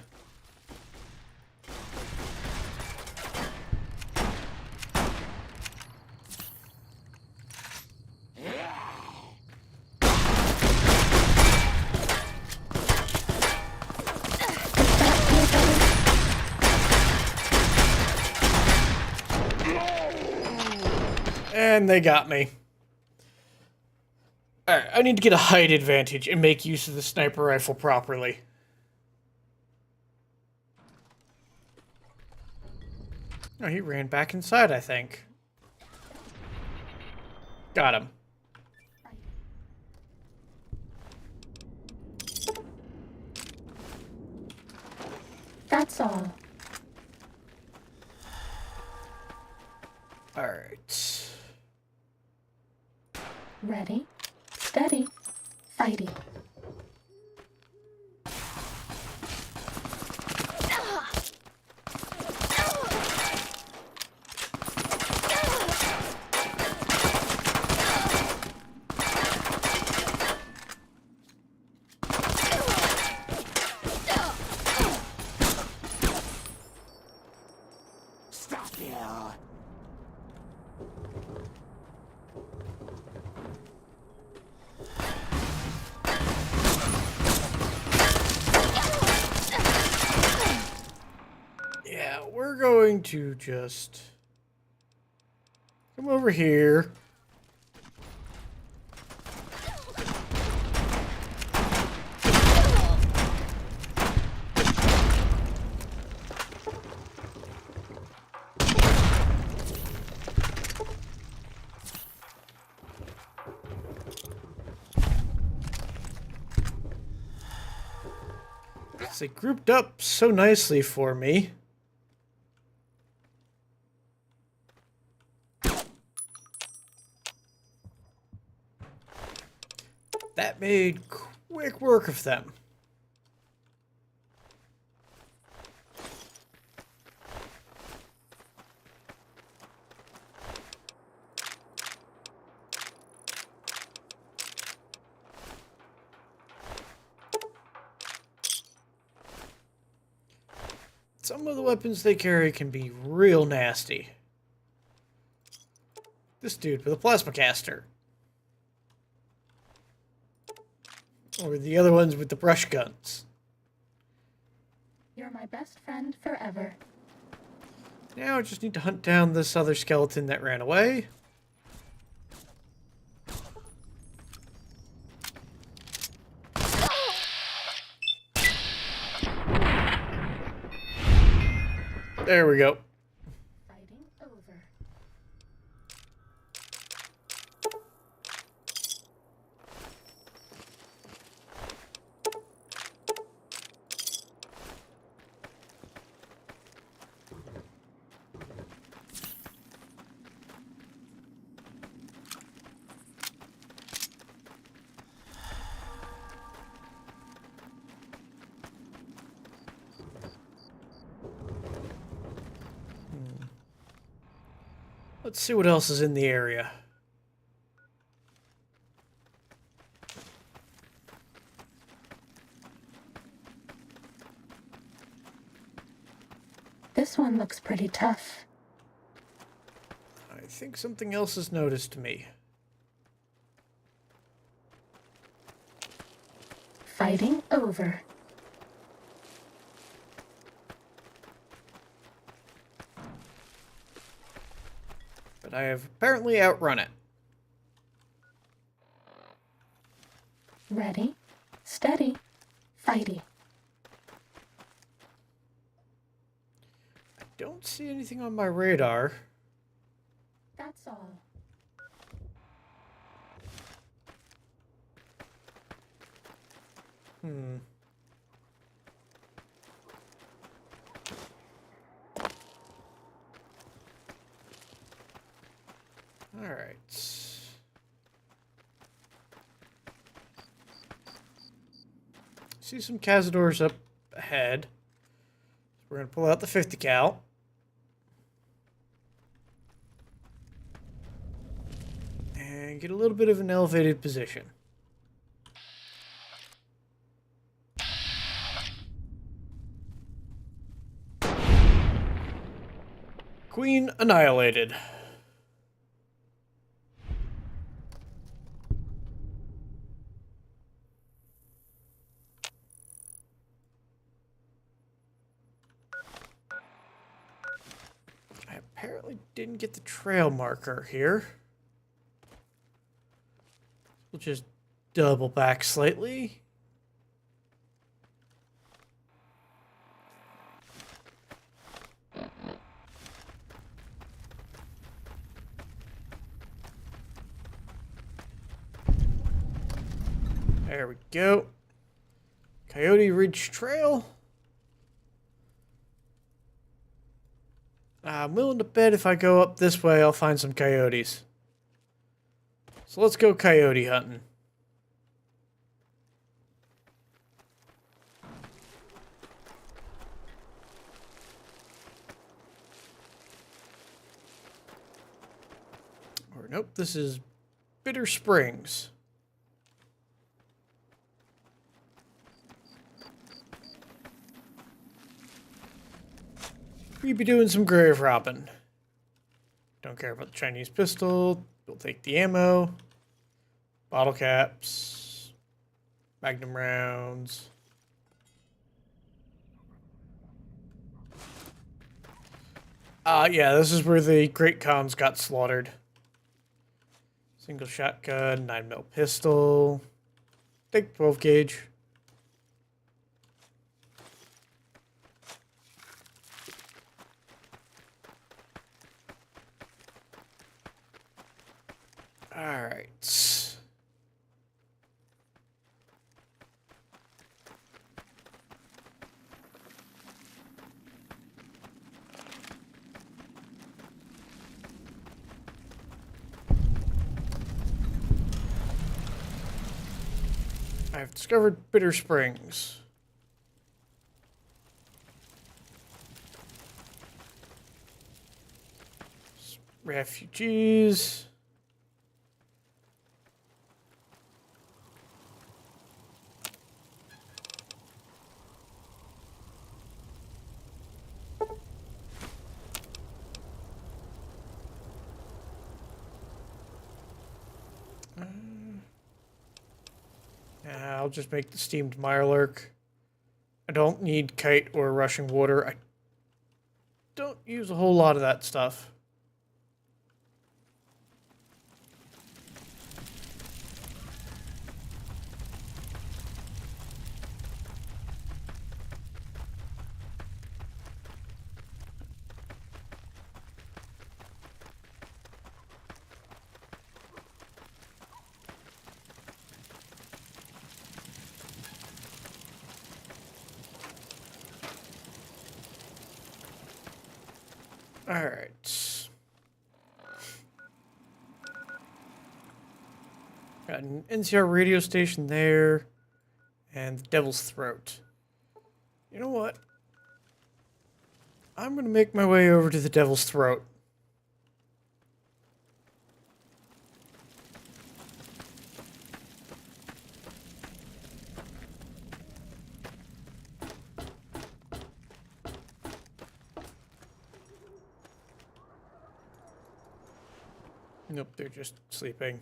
And they got me. Alright, I need to get a height advantage and make use of the sniper rifle properly. Oh, he ran back inside, I think. Got him. That's all. Alright. Ready, steady, fighting. Stop here! Yeah, we're going to just come over here. They grouped up so nicely for me. That made quick work of them. Some of the weapons they carry can be real nasty. This dude with a plasma caster. Or the other ones with the brush guns. You're my best friend forever. Now I just need to hunt down this other skeleton that ran away. There we go. Fighting over. Let's see what else is in the area. This one looks pretty tough. I think something else has noticed me. Fighting over. But I have apparently outrun it. Ready, steady, fighty. I don't see anything on my radar. That's all. Alright. See some Cazadors up ahead. We're going to pull out the 50 cal. And get a little bit of an elevated position. Queen annihilated. I apparently didn't get the trail marker here. We'll just double back slightly. There we go. Coyote Ridge Trail. I'm willing to bet if I go up this way, I'll find some coyotes. So let's go coyote hunting. Or nope, this is Bitter Springs. We be doing some grave robbing. Don't care about the Chinese pistol. We'll take the ammo. Bottle caps. Magnum rounds. Yeah, this is where the Great Khans got slaughtered. Single shotgun, 9mm pistol. Take 12 gauge. Alright. I've discovered Bitter Springs. Refugees. I'll just make the steamed mirelurk. I don't need kite or rushing water. I don't use a whole lot of that stuff. Alright. Got an NCR radio station there. And the Devil's Throat. You know what? I'm going to make my way over to the Devil's Throat. Nope, they're just sleeping.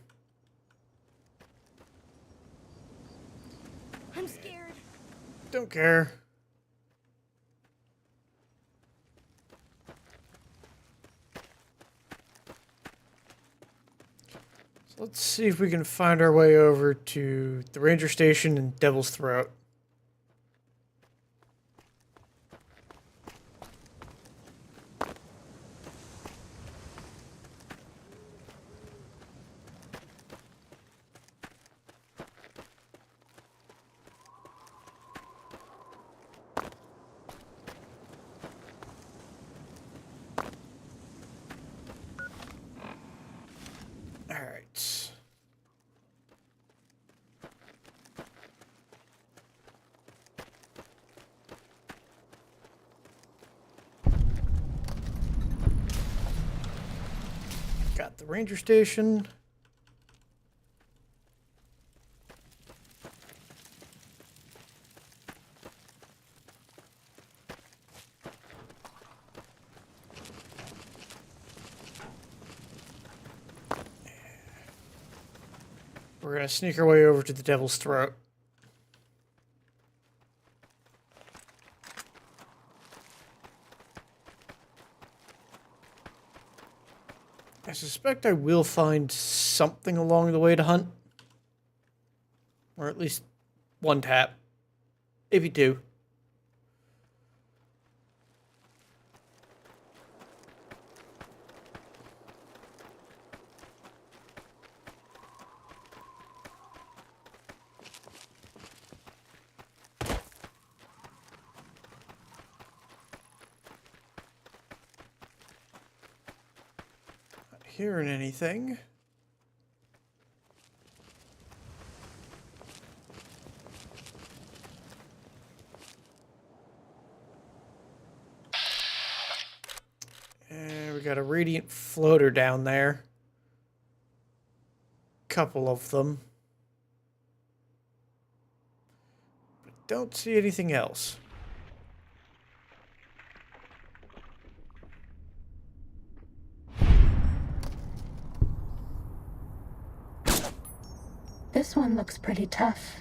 I'm scared. Don't care. So let's see if we can find our way over to the ranger station and Devil's Throat. Alright. Got the ranger station. We're gonna sneak our way over to the Devil's Throat. I suspect I will find something along the way to hunt. Or at least one tap. Maybe two. Not hearing anything. And we got a radiant floater down there. Couple of them. But don't see anything else. This one looks pretty tough.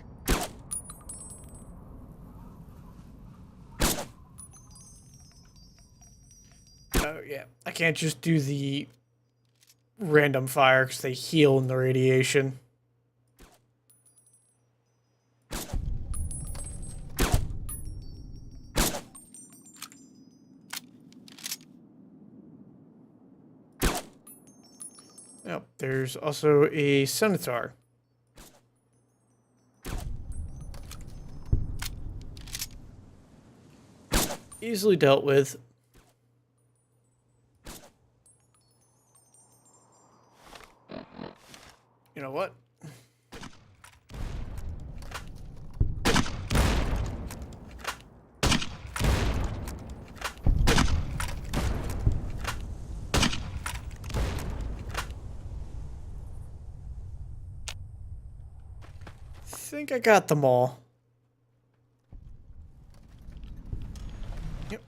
Oh, yeah. I can't just do the random fire because they heal in the radiation. Yep, there's also a Scimitar. Easily dealt with. You know what? Think I got them all. Yep.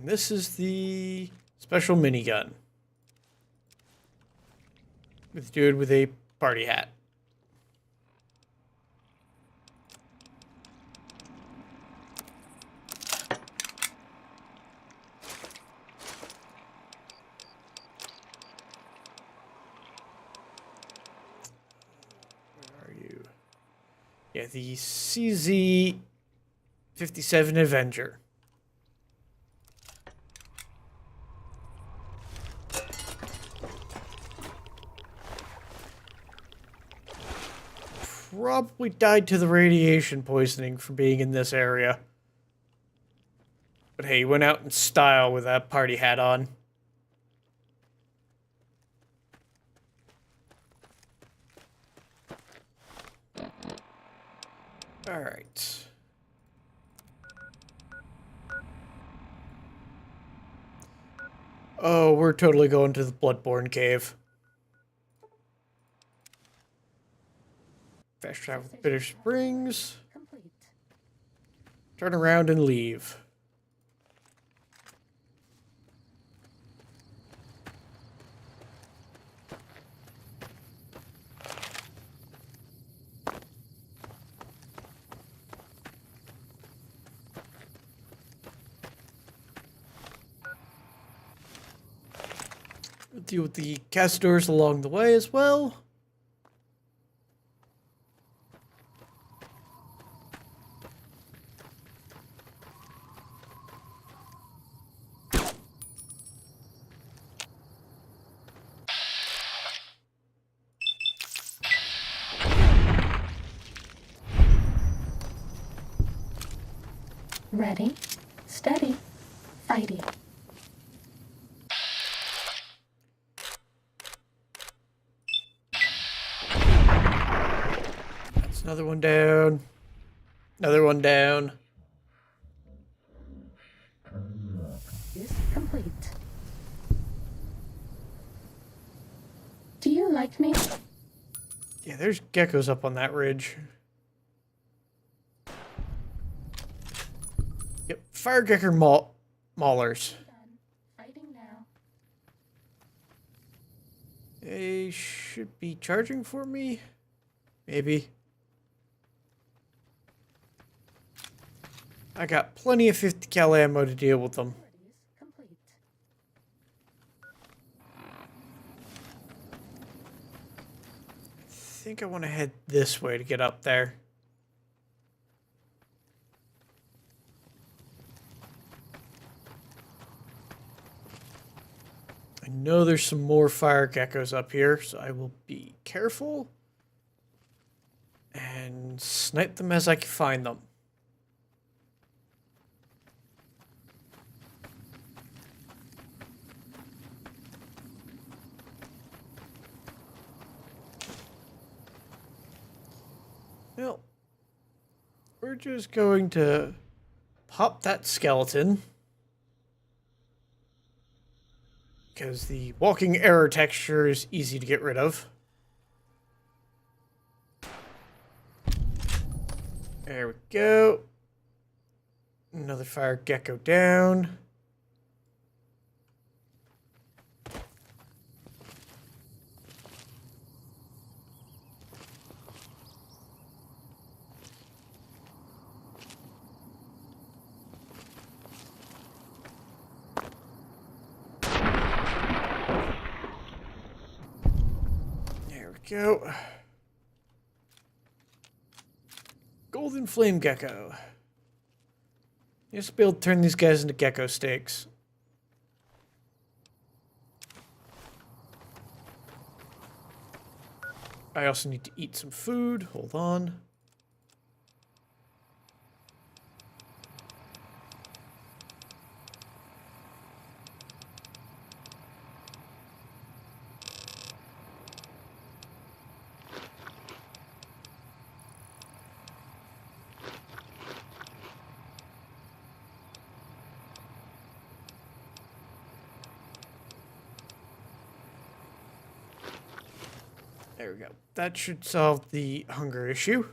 And this is the special minigun. With the dude with a party hat. Where are you? Yeah, the CZ-57 Avenger. Probably died to the radiation poisoning from being in this area. But hey, he went out in style with that party hat on. Alright. Oh, we're totally going to the Bloodborne Cave. Fast travel to Bitter Springs. Complete. Turn around and leave. We'll deal with the castors along the way as well. Ready, steady, fighting. That's another one down. Another one down. Is complete. Do you like me? Yeah, there's geckos up on that ridge. Yep, fire gecker maulers. Done. Fighting now. They should be charging for me. Maybe. I got plenty of 50 cal ammo to deal with them. Abilities complete. I think I want to head this way to get up there. I know there's some more fire geckos up here, so I will be careful and snipe them as I can find them. Well, we're just going to pop that skeleton. Because the walking error texture is easy to get rid of. There we go. Another fire gecko down. Go. Golden flame gecko. You'll be able to turn these guys into gecko steaks. I also need to eat some food. Hold on. There we go. That should solve the hunger issue.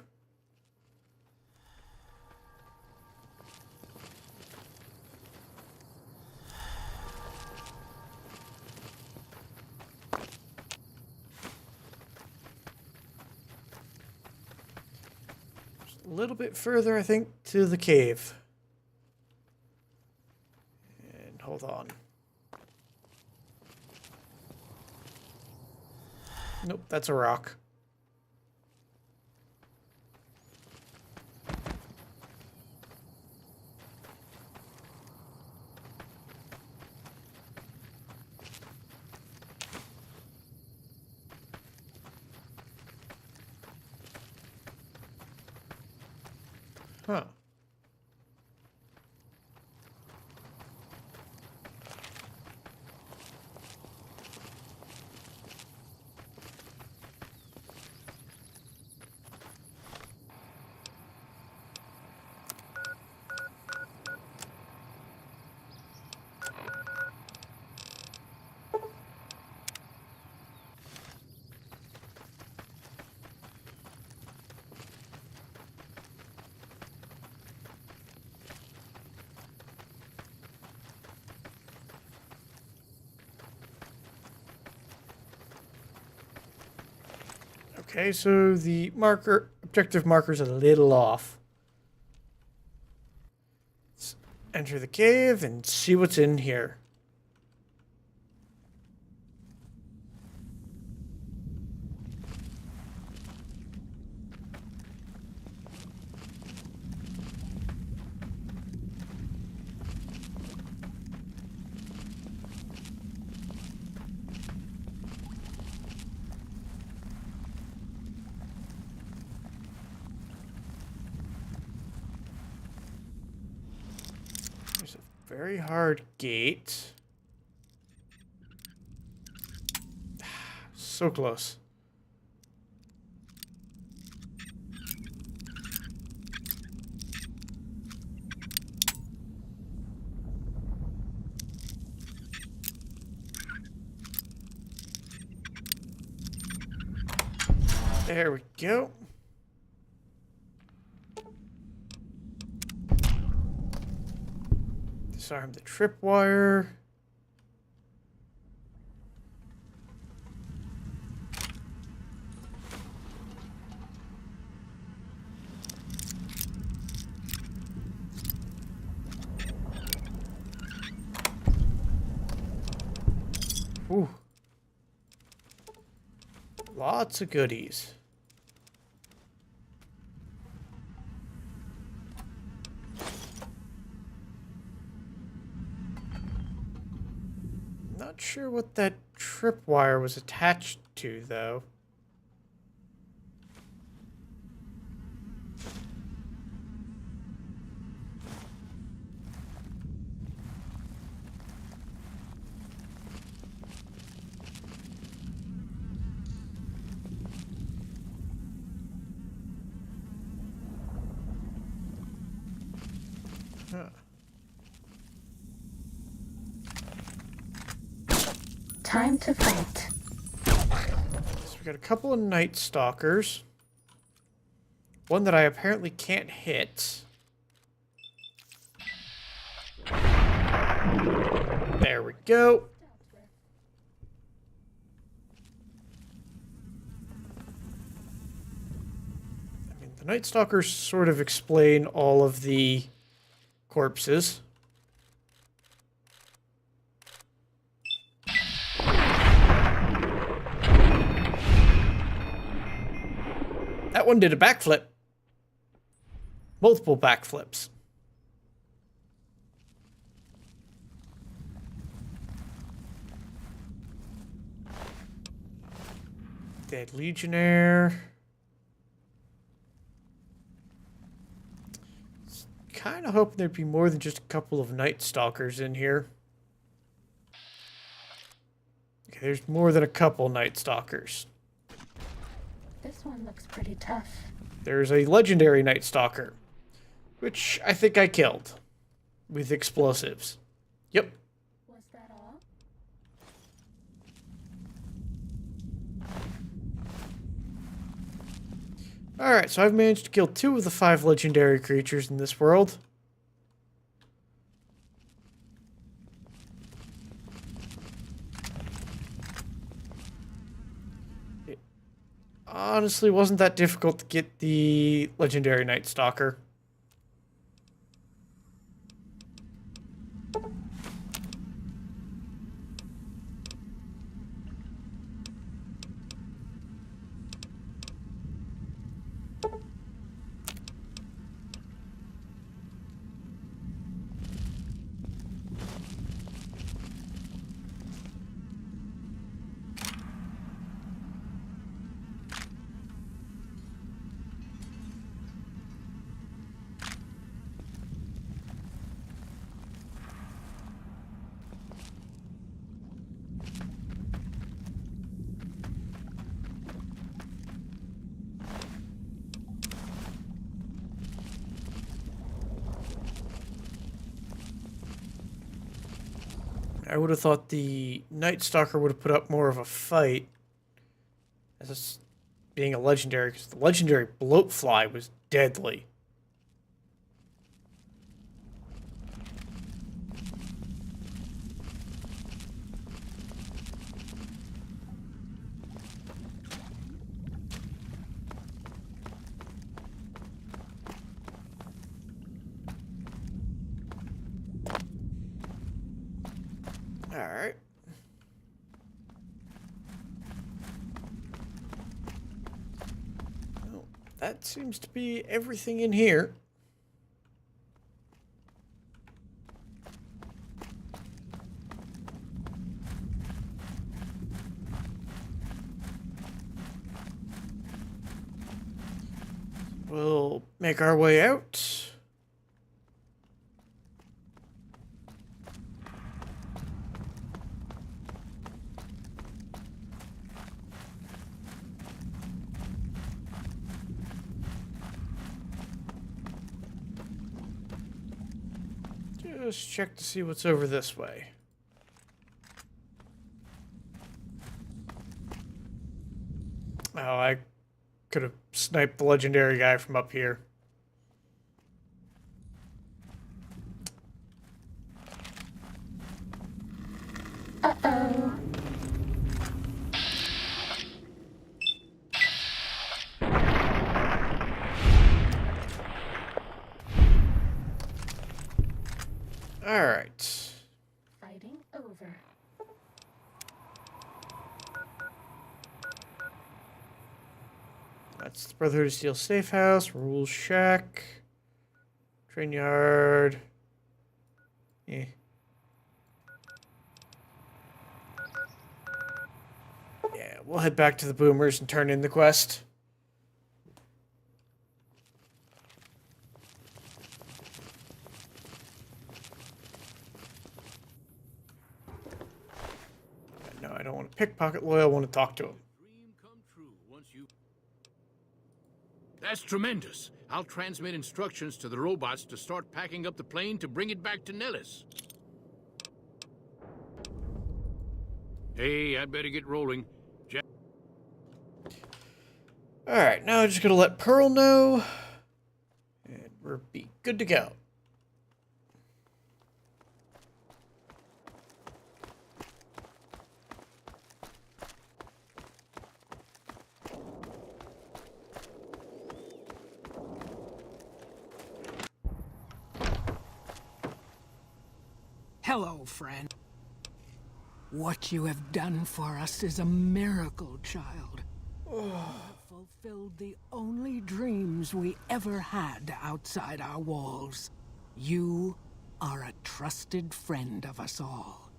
a little bit further, I think, to the cave. And hold on. Nope, that's a rock. Huh. Okay, so the objective marker's a little off. Let's enter the cave and see what's in here. There's a very hard gate. So close. There we go. Disarm the tripwire. Ooh. Lots of goodies. Not sure what that tripwire was attached to, though. Huh. Time to fight. So we got a couple of Night Stalkers. One that I apparently can't hit. There we go. I mean, the Night Stalkers sort of explain all of the corpses. That one did a backflip. Multiple backflips. Dead Legionnaire. Kind of hoping there'd be more than just a couple of Night Stalkers in here. Okay, there's more than a couple Night Stalkers. This one looks pretty tough. There's a legendary Night Stalker, which I think I killed with explosives. Yep. Was that all? Alright, so I've managed to kill 2 of the 5 legendary creatures in this world. honestly wasn't that difficult to get the legendary Night Stalker. I would have thought the Night Stalker would have put up more of a fight as being a legendary, because the legendary Bloatfly was deadly. Alright. Well, that seems to be everything in here. We'll make our way out. Just check to see what's over this way. Oh, I could have sniped the legendary guy from up here. Uh-oh. Alright. Fighting over. That's the Brotherhood of Steel safe house, rules shack, train yard. Eh. Yeah, we'll head back to the boomers and turn in the quest. No, I don't want to pickpocket Loyal, I want to talk to him. Dream come true once you... That's tremendous. I'll transmit instructions to the robots to start packing up the plane to bring it back to Nellis. Hey, I'd better get rolling. Alright, now I'm just going to let Pearl know. And we're be good to go. Hello, friend. What you have done for us is a miracle, child. You have fulfilled the only dreams we ever had outside our walls. You are a trusted friend of us all.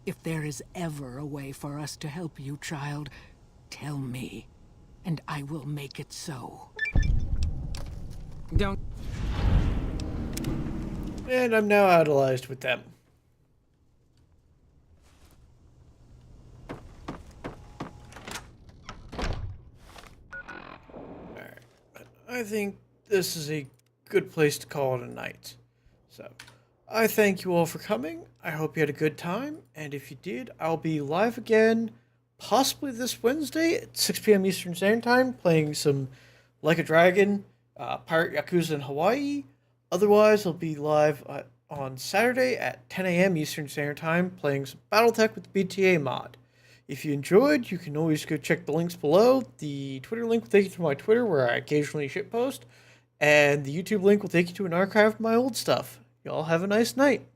If there is ever a way for us to help you, child, tell me, and I will make it so. Don't... And I'm now idolized with them. Alright, but I think this is a good place to call it a night. So, I thank you all for coming. I hope you had a good time, and if you did, I'll be live again, possibly this Wednesday at 6 p.m. Eastern Standard Time, playing some Like a Dragon, Pirate Yakuza in Hawaii. Otherwise, I'll be live on Saturday at 10 a.m. Eastern Standard Time playing some Battletech with the BTA mod. If you enjoyed, you can always go check the links below. The Twitter link will take you to my Twitter, where I occasionally shitpost, and the YouTube link will take you to an archive of my old stuff. Y'all have a nice night.